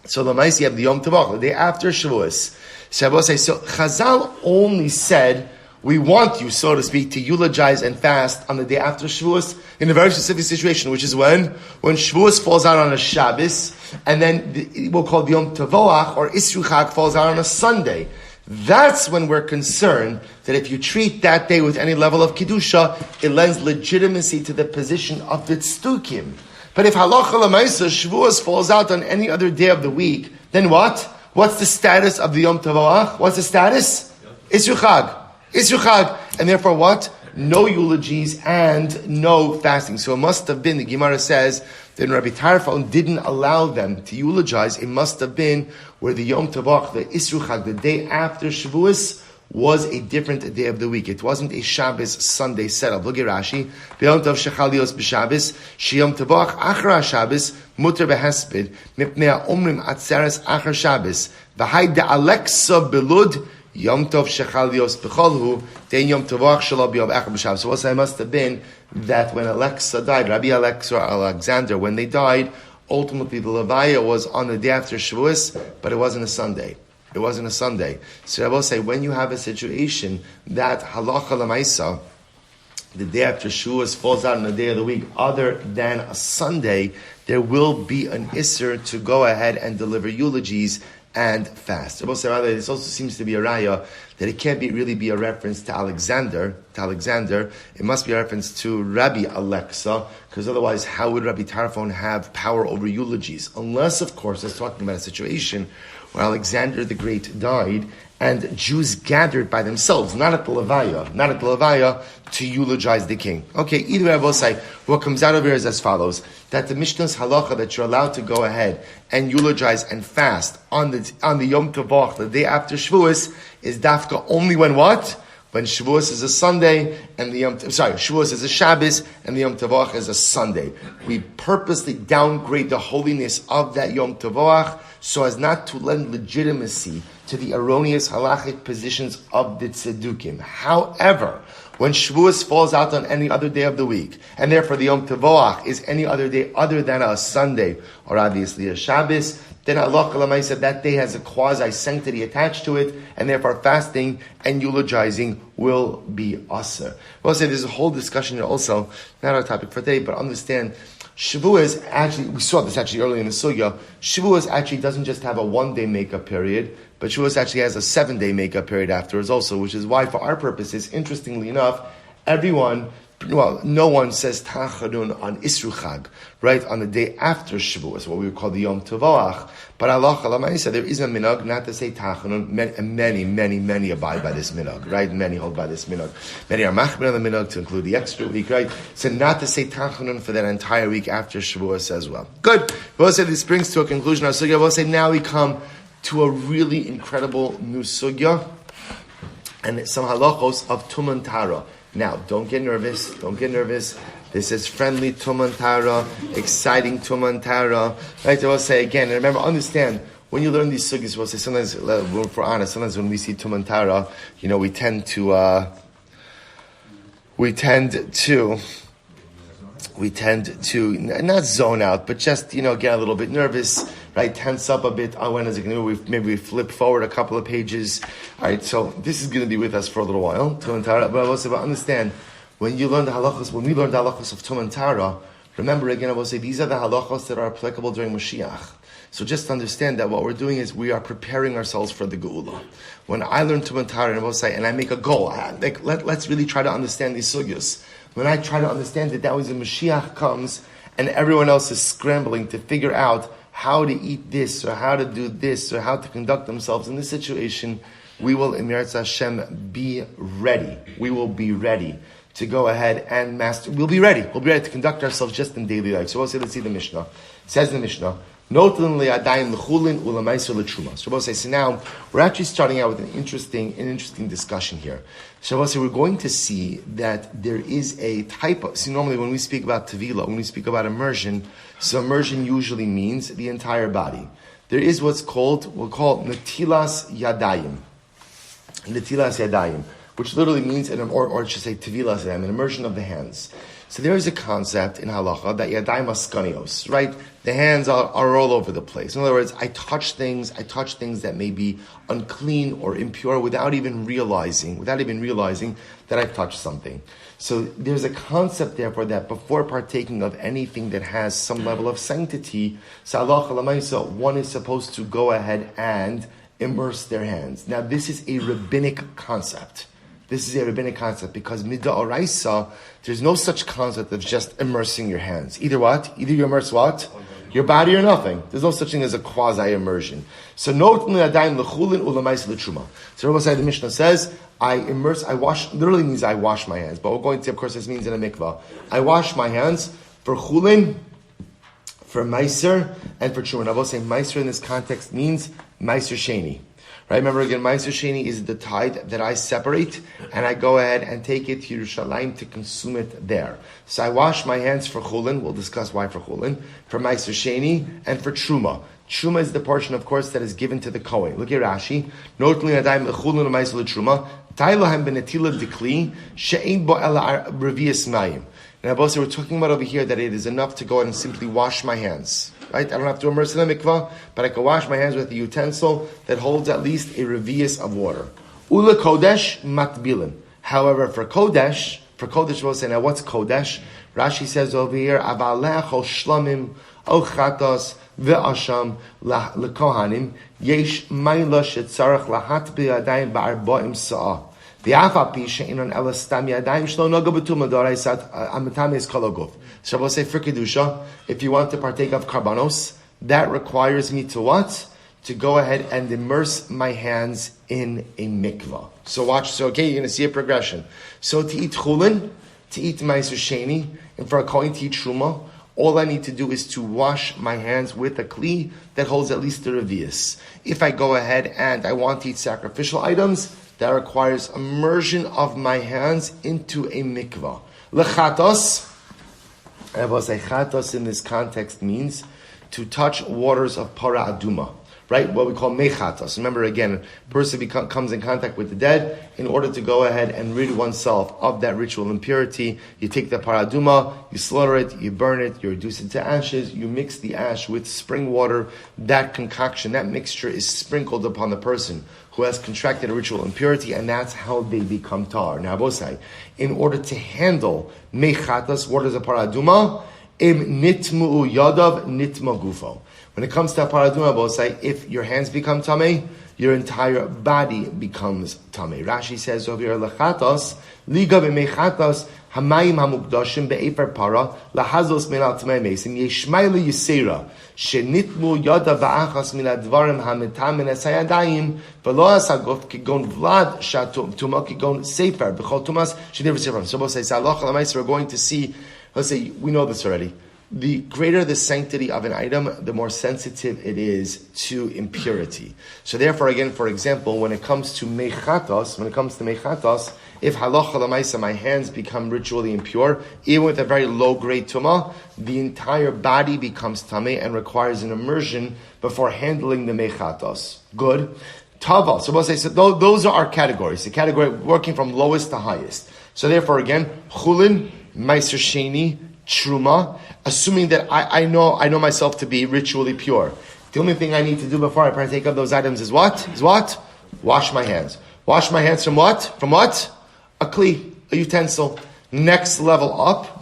So the Lamaisi, you have the Yom Tovach, the day after Shavuos. So I will say, so Chazal only said, we want you, so to speak, to eulogize and fast on the day after Shavuos in a very specific situation, which is when Shavuos falls out on a Shabbos, and then we'll call the Yom Tavoach or Isru Chag falls out on a Sunday. That's when we're concerned that if you treat that day with any level of Kedusha, it lends legitimacy to the position of the Tzdukim. But if Halacha L'Maisa, Shavuos falls out on any other day of the week, then what? What's the status of the Yom Tavoach? What's the status? Isru Chag. Isru Chag, and therefore what? No eulogies and no fasting. So it must have been, the Gemara says, that Rabbi Tarfon didn't allow them to eulogize. It must have been where the Yom Tovach, the Isru Chag, the day after Shavuos, was a different day of the week. It wasn't a Shabbos Sunday setup. Look at Rashi. B'yom tov shechalios b'Shabbos, sheyom tovach achar Shabbos, muter behesped, mipnei ha'omrim atzeres achar Shabbos, v'hai de'Alexa belud, Yom Tov Shechalios B'cholhu, Then Yom Tovach Shalom Yom Echad B'Shabbos. So also it must have been that when Alexa died, Rabbi Alexa or Alexander, when they died, ultimately the Levaya was on the day after Shavuos, but it wasn't a Sunday. It wasn't a Sunday. So I will say, when you have a situation that Halacha L'Maisa, the day after Shavuos falls out on the day of the week, other than a Sunday, there will be an Isser to go ahead and deliver eulogies and fast. This also seems to be a raya that it can't really be a reference to Alexander. It must be a reference to Rabbi Alexa, because otherwise, how would Rabbi Tarfon have power over eulogies? Unless, of course, it's talking about a situation where Alexander the Great died and Jews gathered by themselves, not at the Levaya, to eulogize the king. Okay, either way, I will say, what comes out of here is as follows, that the Mishnah's halacha that you're allowed to go ahead and eulogize and fast on the Yom Tovach, the day after Shavuos, is dafka only when what? when Shavuos is a Sunday and the Shavuos is a Shabbos and the Yom Tov is a Sunday. We purposely downgrade the holiness of that Yom Tov so as not to lend legitimacy to the erroneous halachic positions of the Tzedukim. However, when Shavuos falls out on any other day of the week, and therefore the Yom Tov is any other day other than a Sunday, or obviously a Shabbos, then Allah Kalamaisa, that day has a quasi-sanctity attached to it, and therefore fasting and eulogizing will be asur. We'll say there's a whole discussion here also, not our topic for today, but understand, Shavuos actually, we saw this actually earlier in the Sugya, Shavuos actually doesn't just have a 1-day makeup period, but Shavuos actually has a 7-day makeup period afterwards also, which is why for our purposes, interestingly enough, no one says Tachanun on Isru Chag, right, on the day after Shavuos, what we would call the Yom Tovach. But Allah Chalamayisa, there is a minhag not to say Tachanun. Many abide by this minhag, right? Many hold by this minhag. Many are machmir on the minhag to include the extra week, right? So not to say Tachanun for that entire week after Shavuos as well. Good. We'll say this brings to a conclusion our sugya. We'll say now we come to a really incredible new sugya, and some halachos of Tuman Tara. Now, don't get nervous. This is friendly Tuman Tara, exciting Tuman Tara. Right, I will say again, and remember, understand, when you learn these sugyas, we'll say sometimes, for honest, sometimes when we see Tuman Tara, we tend to not zone out, but just, get a little bit nervous, right? Tense up a bit. Oh, when is it going to be? Maybe we flip forward a couple of pages. All right, so this is going to be with us for a little while. Tuman Tara, but I will say, understand, when we learn the halachos of Tuman Tara, remember again, I will say, these are the halachos that are applicable during Mashiach. So just understand that what we're doing is we are preparing ourselves for the Geula. When I learn Tuman Tara, and I will say, and I make a goal, let's really try to understand these sugyas. When I try to understand that was when Mashiach comes and everyone else is scrambling to figure out how to eat this or how to do this or how to conduct themselves in this situation, we will, in Yahrzeit Hashem, be ready. We will be ready to go ahead and master. We'll be ready. We'll be ready to conduct ourselves just in daily life. So let's see the Mishnah. It says in the Mishnah, so now we're actually starting out with an interesting discussion here. So we're going to see that there is a type of, normally when we speak about tevilah, when we speak about immersion, so immersion usually means the entire body. There is we'll call netilas yadayim. Netilas yadayim, which literally means, or it should say tevilas yadayim, an immersion of the hands. So there is a concept in halacha that yadayim askanios, right? The hands are all over the place. In other words, I touch things that may be unclean or impure without even realizing that I've touched something. So there's a concept, therefore, that before partaking of anything that has some level of sanctity, one is supposed to go ahead and immerse their hands. Now, this is a rabbinic concept. Because mid'oraisa, there's no such concept of just immersing your hands. Either you immerse what? Your body or nothing. There's no such thing as a quasi-immersion. So So Rabbi the Mishnah says, literally means I wash my hands. But we're going to, of course, this means in a mikvah. I wash my hands for chulin, for meiser, and for truma. I will say meiser in this context means meiser sheni. Right? Remember again, Meiser Sheni is the tithe that I separate, and I go ahead and take it to Yerushalayim to consume it there. So I wash my hands for Chulin, we'll discuss why for Chulin, for Meiser Sheni, and for Truma. Truma is the portion, of course, that is given to the Cohen. Look at Rashi. Notli Adayim Chulin and Meiser Truma. Tailahem benetila dikli, she'ein bo ela revius mayim. And Abba, we're talking about over here that it is enough to go ahead and simply wash my hands. Right? I don't have to immerse in the mikvah, but I can wash my hands with a utensil that holds at least a revius of water. Ula kodesh matbilin. However, for kodesh we'll say, now what's kodesh? Rashi says over here, avalech o shlamim o chatos ve'asham lekohanim yesh mayla shetzarach lahat b'yadayim ba'arba'im sa'ah. The afapi she'inon elastam yadayim shlo noga b'tum adoraisat amatam is kologov. So I will say for kedusha, if you want to partake of karbanos, that requires me to what? To go ahead and immerse my hands in a mikvah. So watch. So okay, you're going to see a progression. So to eat chulin, to eat meiser sheni, and for a kohen to eat truma, all I need to do is to wash my hands with a kli that holds at least the revius. If I go ahead and I want to eat sacrificial items, that requires immersion of my hands into a mikvah. Lechatos, I will say chatos in this context means to touch waters of para aduma, right? What we call mechatos. Remember again, a person comes in contact with the dead. In order to go ahead and rid oneself of that ritual impurity, you take the para aduma, you slaughter it, you burn it, you reduce it to ashes, you mix the ash with spring water. That concoction, that mixture is sprinkled upon the person who has contracted a ritual impurity, and that's how they become tar. Now, Bosai, in order to handle mechatas, waters of para aduma, im nitmu yadav nitma gufo. When it comes to paraduma, Bosai, if your hands become tamei, your entire body becomes tamei. Rashi says over here, lechatos liga b'mechatos hamayim hamukdashim be'efer para lahazos min al tamei mesim yeshmayli yisera shenitmu yadav va'achas min advarim hamitam min esayadayim v'lo asaguf kigon vlad shatum tuma kigon sefer b'chol tumas sheniv sefer. So Bosai, salach l'mais, we're going to see. Let's say, we know this already. The greater the sanctity of an item, the more sensitive it is to impurity. So therefore, again, for example, when it comes to mechatos, if halacha l'maisa, my hands become ritually impure, even with a very low-grade tumah, the entire body becomes tameh and requires an immersion before handling the mechatos. Good. Taval. So we'll say, so those are our categories. The category working from lowest to highest. So therefore, again, chulin, meiser sheni, truma, assuming that I know myself to be ritually pure. The only thing I need to do before I partake of those items is what? Wash my hands. Wash my hands from what? From what? A kli, a utensil. Next level up.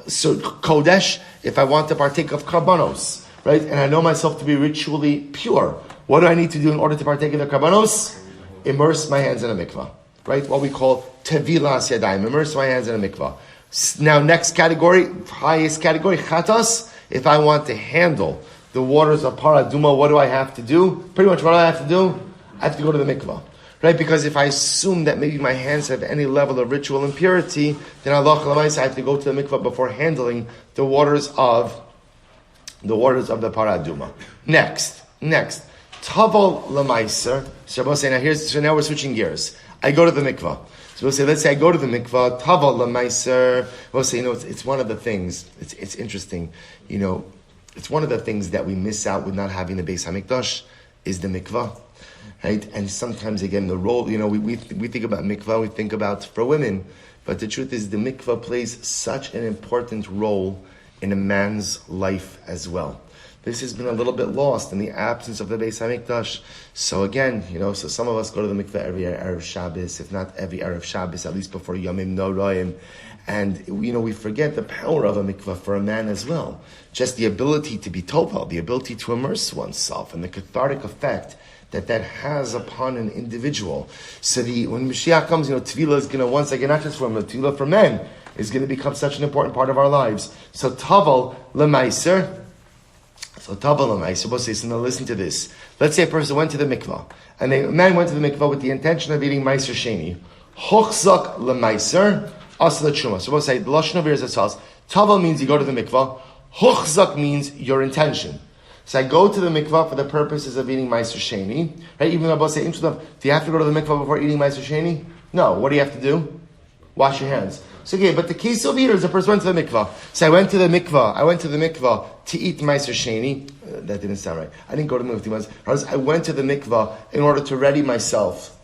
So kodesh, if I want to partake of karbanos, right? And I know myself to be ritually pure. What do I need to do in order to partake of the karbanos? Immerse my hands in a mikvah, right? What we call tevilas yadayim. Immerse my hands in a mikvah. Now, next category, highest category, chatas. If I want to handle the waters of paraduma, what do I have to do? Pretty much what do I have to do? I have to go to the mikvah, right? Because if I assume that maybe my hands have any level of ritual impurity, then Allah I have to go to the mikvah before handling the waters of the paraduma. Next, taval lemaiser. So now we're switching gears. I go to the mikvah. So we'll say, let's say I go to the mikvah, taval lemaiser. We'll say, it's one of the things, it's interesting, it's one of the things that we miss out with not having the Beis HaMikdash is the mikvah, right? And sometimes, again, the role, we think about mikvah, we think about for women, but the truth is the mikvah plays such an important role in a man's life as well. This has been a little bit lost in the absence of the Beis HaMikdash. So again, so some of us go to the mikveh every Erev Shabbos, if not every Erev Shabbos, at least before Yomim Noraim. And, we forget the power of a mikveh for a man as well. Just the ability to be toval, the ability to immerse oneself, and the cathartic effect that has upon an individual. So when Mashiach comes, Tefillah is going to, once again, not just for men, Tefillah for men is going to become such an important part of our lives. So taval lemaiser. So now listen to this. Let's say a person went to the mikvah, and a man went to the mikvah with the intention of eating meiser sheni. Hochzak lemeiser, asla truma. So we'll say the lashon over here is as follows. Taval means you go to the mikvah. Hochzak means your intention. So I go to the mikvah for the purposes of eating meiser sheni. Right? Even though I say, do you have to go to the mikvah before eating meiser sheni? No. What do you have to do? Wash your hands. So okay, but the case over here is the person went to the mikvah. So I went to the mikvah to eat meiser sheni. That didn't sound right. I didn't go to the mikvah. I went to the mikvah in order to ready myself.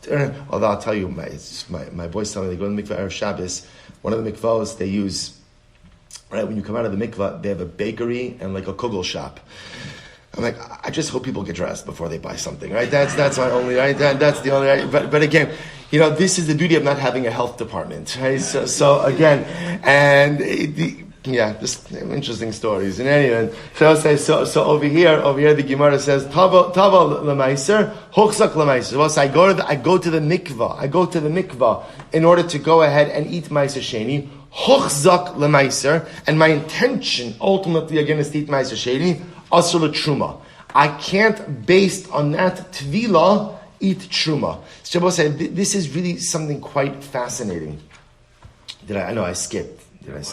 Although I'll tell you, my boys tell me they go to the mikvah Erev Shabbos. One of the mikvahs they use, right, when you come out of the mikvah, they have a bakery and like a kugel shop. I'm like, I just hope people get dressed before they buy something, right? That's my only, right? That's the only, right? But again, this is the beauty of not having a health department, right? So again, and just interesting stories. In any event, so over here the Gemara says, Taval lemaiser, hochzak lemaiser. So I go to the mikvah in order to go ahead and eat meiser sheni. Hochzak lemaiser, and my intention ultimately again is to eat meiser sheni. Asur truma. I can't, based on that tvila, eat truma. So said, this is really something quite fascinating. I skipped.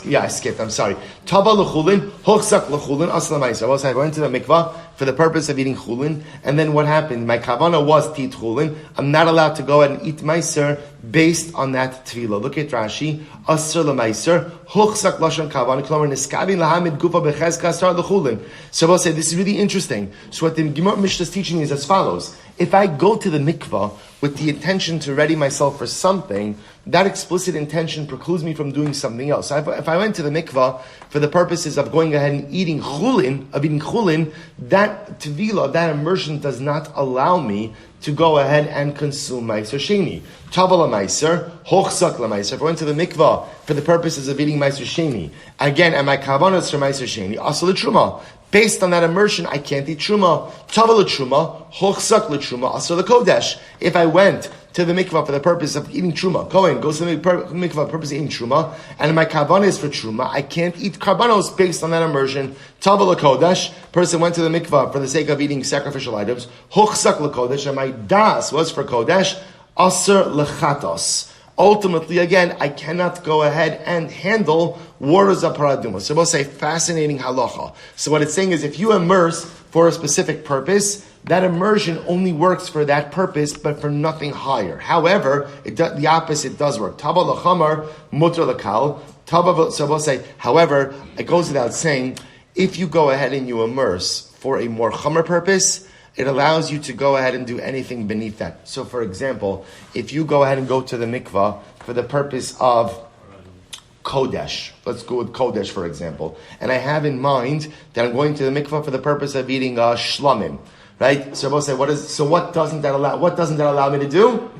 Yeah, I skipped. I'm sorry. Taba l'chulin, hochzak l'chulin, asla ma'isa. I went to the mikvah for the purpose of eating chulin, and then what happened? My kavana was to eat chulin. I'm not allowed to go ahead and eat meiser based on that tefillah. Look at Rashi. Asr l'meiser, huchsak lashon kavana, klomer niskabin lahamid gufa bechezka asar l'chulin. So we'll say, this is really interesting. So what the Gemara Mishnah is teaching is as follows. If I go to the mikvah with the intention to ready myself for something, that explicit intention precludes me from doing something else. So if I went to the mikvah for the purposes of going ahead and eating chulin, that tevilah, that immersion does not allow me to go ahead and consume meiser sheni. Tavala meiser, hochsak lemeiser. If I went to the mikvah for the purposes of eating meiser sheni, again, am I kavanas for meiser sheni? Asal truma. Based on that immersion, I can't eat truma. Tavala truma, hochsak letruma, asal kodesh. If I went to the mikvah for the purpose of eating truma, Cohn goes to the mikvah for the purpose of eating truma, and my kavanah is for truma, I can't eat karbanos based on that immersion. Tavala kodesh, person went to the mikvah for the sake of eating sacrificial items, hochsak lekodesh, and my das was for kodesh, aser lechatos. Ultimately, again, I cannot go ahead and handle waters of paraduma. So we'll say fascinating halacha. So what it's saying is, if you immerse for a specific purpose, that immersion only works for that purpose, but for nothing higher. However, the opposite does work. Taba l'chamar, mutra l'kal. So we'll say, however, it goes without saying, if you go ahead and you immerse for a more chamar purpose, it allows you to go ahead and do anything beneath that. So, for example, if you go ahead and go to the mikvah for the purpose of kodesh, let's go with kodesh, for example, and I have in mind that I'm going to the mikvah for the purpose of eating shlamim, right? So, we'll say, what doesn't that allow me to do?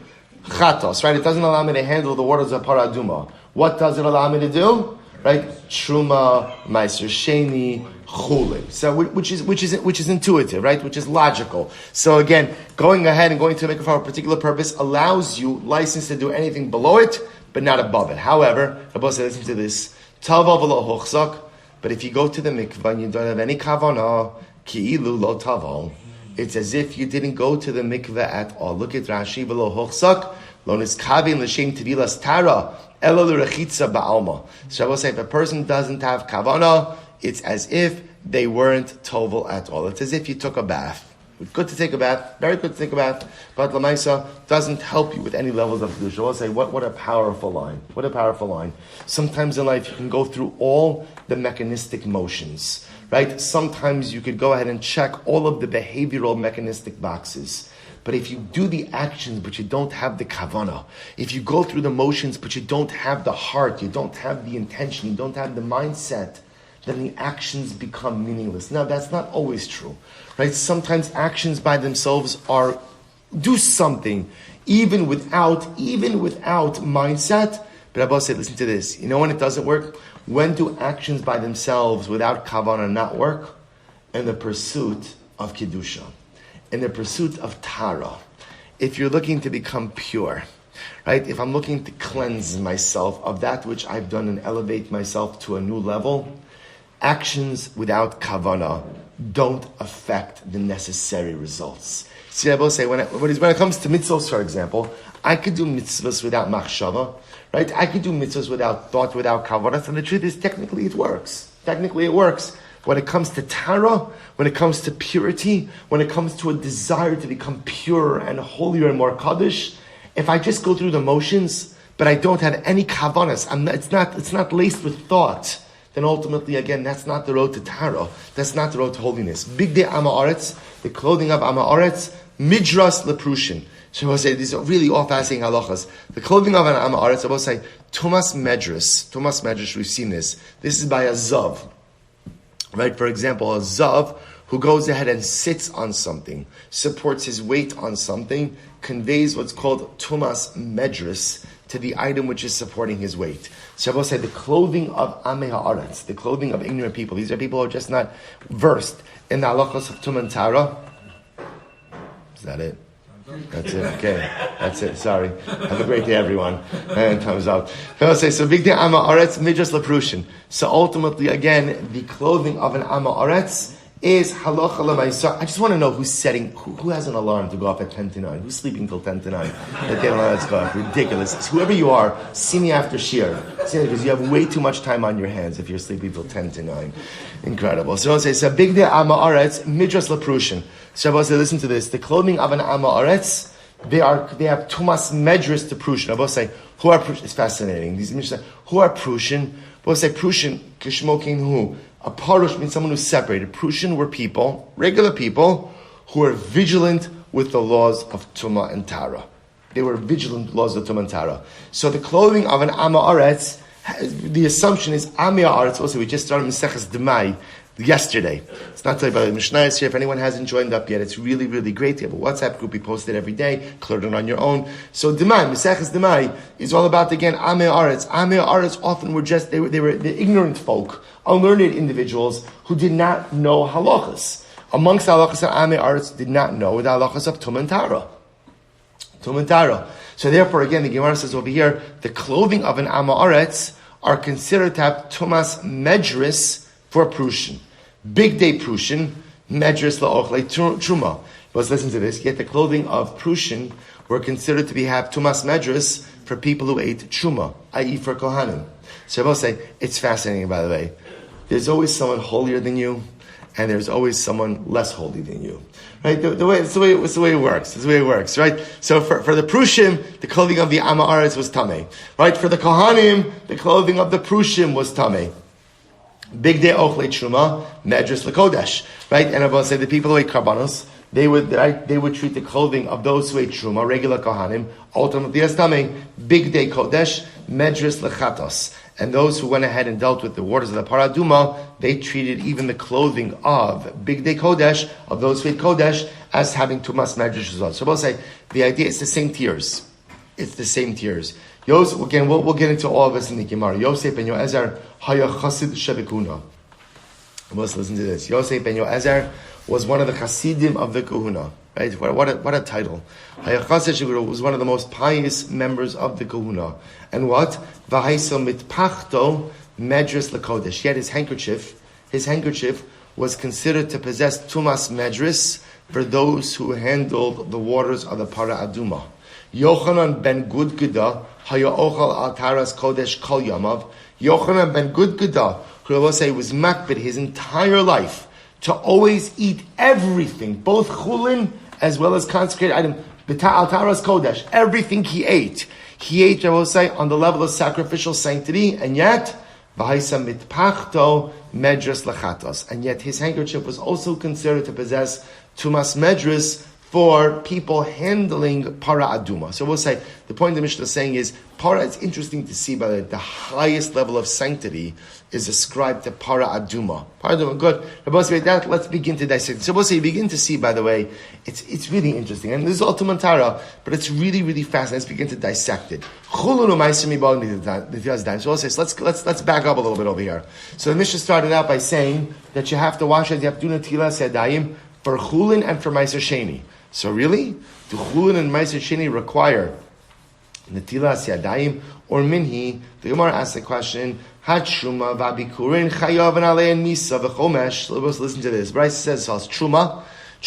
Chatos, right? It doesn't allow me to handle the waters of paraduma. What does it allow me to do? Right? Truma, meiser sheni, chulin. So, which is intuitive, right? Which is logical. So again, going ahead and going to the mikvah for a particular purpose allows you license to do anything below it, but not above it. However, Rabbi said, listen to this. Tava v'lo hochzak. But if you go to the mikvah and you don't have any kavanah, ki'ilu lo taval. It's as if you didn't go to the mikvah at all. Look at Rashi v'lo hochzak. Lo niskavin l'shem tevilas tara. Elo l'rechitza ba'alma. So I will say, if a person doesn't have kavanah, it's as if they weren't tovel at all. It's as if you took a bath. It's good to take a bath, very good to take a bath, but Lamaisa doesn't help you with any levels of kedusha. I'll say, what a powerful line. What a powerful line. Sometimes in life you can go through all the mechanistic motions, right? Sometimes you could go ahead and check all of the behavioral mechanistic boxes. But if you do the actions, but you don't have the kavanah, if you go through the motions, but you don't have the heart, you don't have the intention, you don't have the mindset, then the actions become meaningless. Now, that's not always true, right? Sometimes actions by themselves do something, even without mindset. But Abba said, listen to this. You know when it doesn't work? When do actions by themselves, without kavanah, not work? In the pursuit of kedusha. In the pursuit of TORAH, if you're looking to become pure, right? If I'm looking to cleanse myself of that which I've done and elevate myself to a new level, actions without kavanah don't affect the necessary results. See, I will say, when it comes to mitzvahs, for example, I could do mitzvahs without machshava, right? I could do mitzvahs without thought, without kavanah, and the truth is, technically it works. When it comes to TORAH, when it comes to purity, when it comes to a desire to become pure and holier and more kaddish, if I just go through the motions, but I don't have any kavanas, it's not laced with thought, then ultimately, again, that's not the road to TORAH. That's not the road to holiness. Big day Amaretz, the clothing of Amaretz, midras leprushin. So I will say, these are really all fascinating halachas. The clothing of an Amaretz, I will say, Tumas Medrash, we've seen this. This is by a Zav. Right, for example, a Zav who goes ahead and sits on something, supports his weight on something, conveys what's called Tumas Medris to the item which is supporting his weight. So I will say the clothing of Amei Ha'aretz, the clothing of ignorant people, these are people who are just not versed in the halachos of Tum and Tara. Is that it? That's it. Okay, that's it. Sorry. Have a great day, everyone. And time's up. So big day Ama Aretz Midras Leprushin. So ultimately, again, the clothing of an Ama Aretz is halacha l'maisa. I just want to know who's setting, who has an alarm to go off at 10 to 9? Who's sleeping till 10 to 9? That the alarm to go off. Ridiculous. It's whoever you are, see me after shir. See me, because you have way too much time on your hands if you're sleeping till 10 to 9. Incredible. So I'll say, big day Amma Aretz, midras leprushin. So I'll say, listen to this. The clothing of an Amma Aretz, they have tumas medras to prushin. I'll say, who are prushin? It's fascinating. These say, who are prushin? I'll say, prushin, kishmokin who? A parush means someone who's separated. Prushin were people, regular people, who were vigilant with the laws of Tumah and Tara. They were vigilant laws of Tumah and Tara. So the clothing of an Amma Aretz, the assumption is Amma Aretz. Also, we just started Maseches Demai yesterday. It's not told by the Mishnah here. If anyone hasn't joined up yet, it's really, really great. You have a WhatsApp group. We post it every day. Clear it on your own. So Demai, Maseches Demai, is all about, again, Amma Aretz. Amma Aretz often were just, they were the ignorant folk, unlearned individuals who did not know halachas. Amongst the halachas of Amma Aretz did not know the halachas of Tumah and Tara. Tumah and Tara. So therefore, again, the Gemara says over here, the clothing of an Amma Aretz are considered to have Tumas Medris for Prushin. Big day Prushin, Medris la'ochle Truma. Let's listen to this. Yet the clothing of Prushin were considered to have Tumas Medris for people who ate Truma, i.e. for Kohanim. So I will say, it's fascinating, by the way. There's always someone holier than you, and there's always someone less holy than you. Right? It's the way it works. It's the way it works, right? So for the Prushim, the clothing of the Amma Aretz was Tameh. Right? For the Kohanim, the clothing of the Prushim was Tameh. Big day Ochle Truma, Medras Lakodesh. Right? And I will say the people who ate Karbanos, they would treat the clothing of those who ate Truma, regular Kohanim, ultimately as Tameh. Big day Kodesh, Medras Lechatos. And those who went ahead and dealt with the waters of the Paraduma, they treated even the clothing of Big Day Kodesh, of those who ate Kodesh, as having Tumas Medrash as well. So we'll say, the idea is the same tiers. It's the same tiers. Yosef, again, we'll get into all of this in the Gemara. Yosef ben Yoezer, Haya Chasid Shebekuna. Let's listen to this. Yosef ben Yoezer was one of the Chasidim of the Kahuna. Right? What a title. Haya Chasid Shebekuna was one of the most pious members of the Kahuna. And what? V'haiso mitpachto medras lakodesh. Yet his handkerchief was considered to possess tumas medras for those who handled the waters of the Para Aduma. Yochanan ben Gudgada haya ochal al taras kodesh kol yamav. Yochanan ben Gudgada, who I will say was makbid his entire life to always eat everything, both chulin as well as consecrated items. Al taras kodesh, everything he ate. He ate, I will say, on the level of sacrificial sanctity, and yet, v'haisa mitpachto medras lachatos. And yet his handkerchief was also considered to possess tumas medras for people handling para aduma. So we'll say, the point the Mishnah is saying is, para, it's interesting to see, by the highest level of sanctity is ascribed to para aduma. Para aduma, good. Let's begin to dissect. So we'll say, you begin to see, by the way, it's really interesting. And this is all Tumantara, but it's really, really fascinating. Let's begin to dissect it. So we'll say, so let's back up a little bit over here. So the Mishnah started out by saying that you have to wash it, you have to do netilas yadayim for chulin and for meiser sheni. So really, do chulin and meiser sheni require netilas yadayim or minhi? The Gemara asks the question, Truma v'abikurin chayav and alein misa v'chomesh. Let's listen to this. Bryce says, Truma.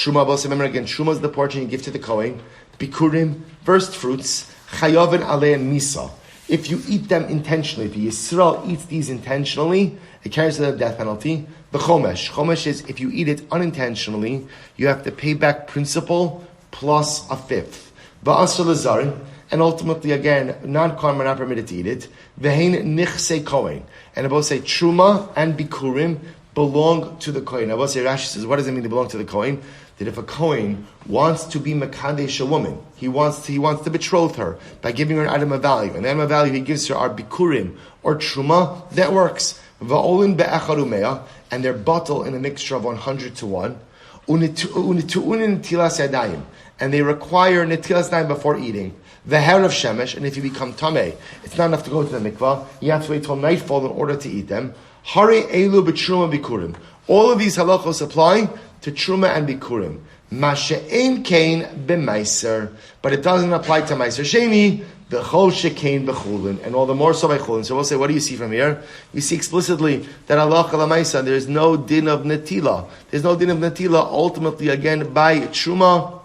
Both remember again, Truma is the portion you give to the Kohen. Bikurim, first fruits, chayav and alein misa. If you eat them intentionally, if Yisrael eats these intentionally, it carries the death penalty. Chomesh is if you eat it unintentionally, you have to pay back principal plus a fifth. V'asr lezarin. And ultimately, again, non-Kohen are not permitted to eat it. V'hein nichse Kohen. And I both say Truma and Bikurim belong to the Kohen. I both say, Rashi says, what does it mean to belong to the Kohen? That if a Kohen wants to be Mekadesh a woman, he wants to betroth her by giving her an item of value. And the item of value he gives her are Bikurim or Truma, that works. Va'olin be'echarumeya, and they're bottled in a mixture of 100 to 1. Unitu'unin netilas yadayim, and they require netilas yadayim before eating. The hair of shemesh, and if you become tameh, it's not enough to go to the mikvah. You have to wait till nightfall in order to eat them. Hari elu b'truma bikurim. All of these halachos apply to truma and bikurim. Mashe'en kain b'meiser, but it doesn't apply to meiser sheni. The chol shekain b'chulin, and all the more so by chulin. So we'll say, what do you see from here? You see explicitly that halacha l'maisa, there is no din of netila. There's no din of netila ultimately again by truma,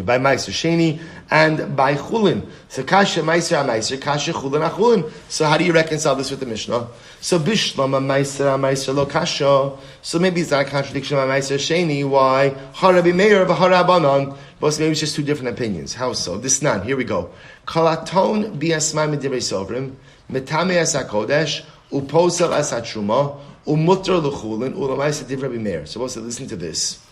by meiser sheni and by chulin. So kasha meiser meiser, kasha chulin chulin. So how do you reconcile this with the Mishnah? So bishlam meiser lo kasha. So maybe it's not a contradiction by meiser sheni. Why? Harabi meir v'harabanan. But maybe it's just two different opinions. How so? This nan. Here we go. Kalaton biasmai midivrei sovrim metame as hakodesh uposel as hatruma umutter l'chulin ulamaisa divrei meir. So we'll say, listen to this.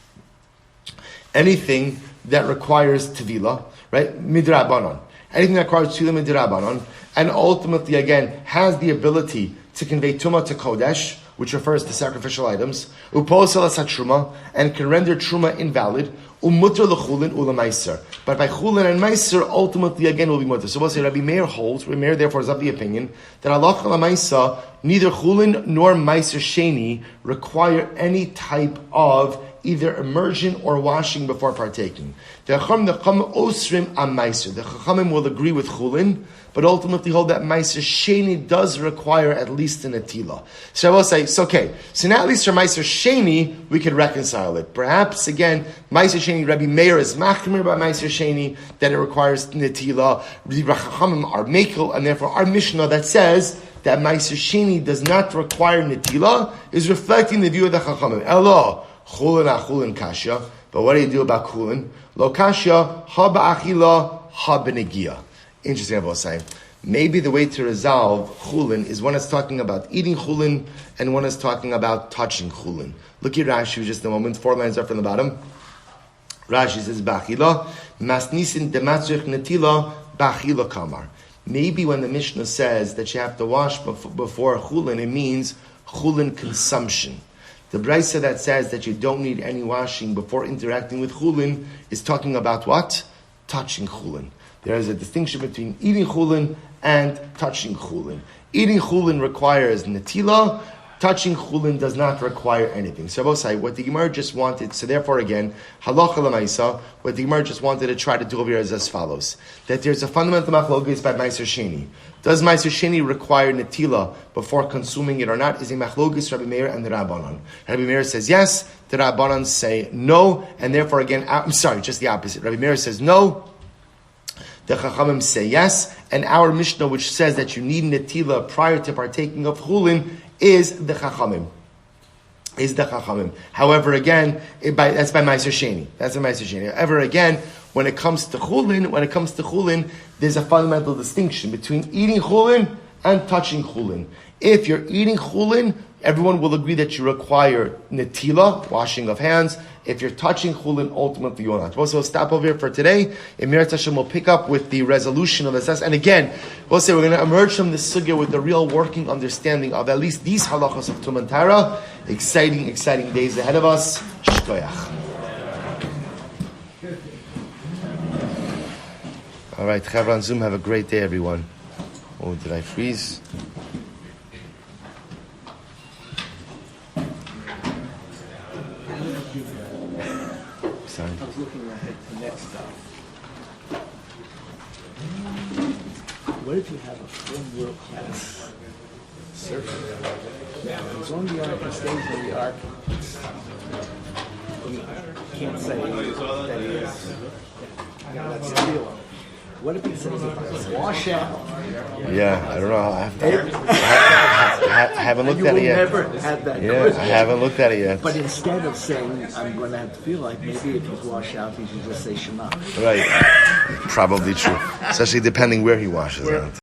Anything that requires tevila, right? Midrabanan. Anything that requires tevila midrabanan, and ultimately again has the ability to convey tumah to kodesh, which refers to sacrificial items, uposel as hatruma, and can render truma invalid. Umutter l'chulin ulamaiser. But by chulin and meiser, ultimately again will be mutter. So we'll say Rabbi Meir holds. Rabbi Meir therefore is of the opinion that halacha l'maisa, neither chulin nor meiser sheni require any type of either immersion or washing before partaking. The Chachamim will agree with chulin, but ultimately hold that meiser sheni does require at least an atila. So I will say, it's okay. So now at least for meiser sheni, we can reconcile it. Perhaps again, meiser sheni, Rabbi Meir is machmir by meiser sheni, that it requires natila. The Chachamim are mekel, and therefore our Mishnah that says that meiser sheni does not require natila is reflecting the view of the Chachamim. Elo, chulin achulin kasha. But what do you do about chulin? Lo kasha, ha ba'achila, ha b'negia. Interesting, I will say. Maybe the way to resolve chulin is one is talking about eating chulin and one is talking about touching chulin. Look at Rashi just a moment, 4 lines up from the bottom. Rashi says, ba'achila, masnisin dematzrich netila, ba'achila kamar. Maybe when the Mishnah says that you have to wash before chulin, it means chulin consumption. The Brisa that says that you don't need any washing before interacting with chulin is talking about what? Touching chulin. There is a distinction between eating chulin and touching chulin. Eating chulin requires netila. Touching chulin does not require anything. So I will say, what the Gemara just wanted, so therefore again, halacha l'maisa, what the Gemara just wanted to try to do over here is as follows. That there's a fundamental machlokes by meiser sheni. Does meiser sheni require netila before consuming it or not? Is a machlokes Rabbi Meir and the Rabbanan. Rabbi Meir says yes, the Rabbanan say no, and therefore again, I'm sorry, just the opposite. Rabbi Meir says no, the Chachamim say yes, and our Mishnah which says that you need netila prior to partaking of chulin is the Chachamim. However, again, that's by meiser sheni. That's by meiser sheni. However, again, when it comes to chulin, there's a fundamental distinction between eating chulin and touching chulin. If you're eating chulin, everyone will agree that you require netila, washing of hands. If you're touching chulin, ultimately you will not. We'll stop over here for today. In Mirat Hashem, we'll pick up with the resolution of this. And again, we'll say we're going to emerge from this sugya with the real working understanding of at least these halachas of Tum and Tara. Exciting days ahead of us. Shkoyach. All right, Chavra on Zoom, have a great day, everyone. Oh, did I freeze? Sorry. I was looking ahead to next stuff. What if you have a full world-class surfer? Now, as long as the ark stays in the ark, you can't say that he is. That's the deal. What if he says it's wash out? Yeah, I don't know. I haven't looked at it yet. You will never have that. Yeah, I haven't looked at it yet. But instead of saying, I'm going to have to feel like, maybe if he's washed out, he should just say Shema. Right. Probably true. Especially depending where he washes out.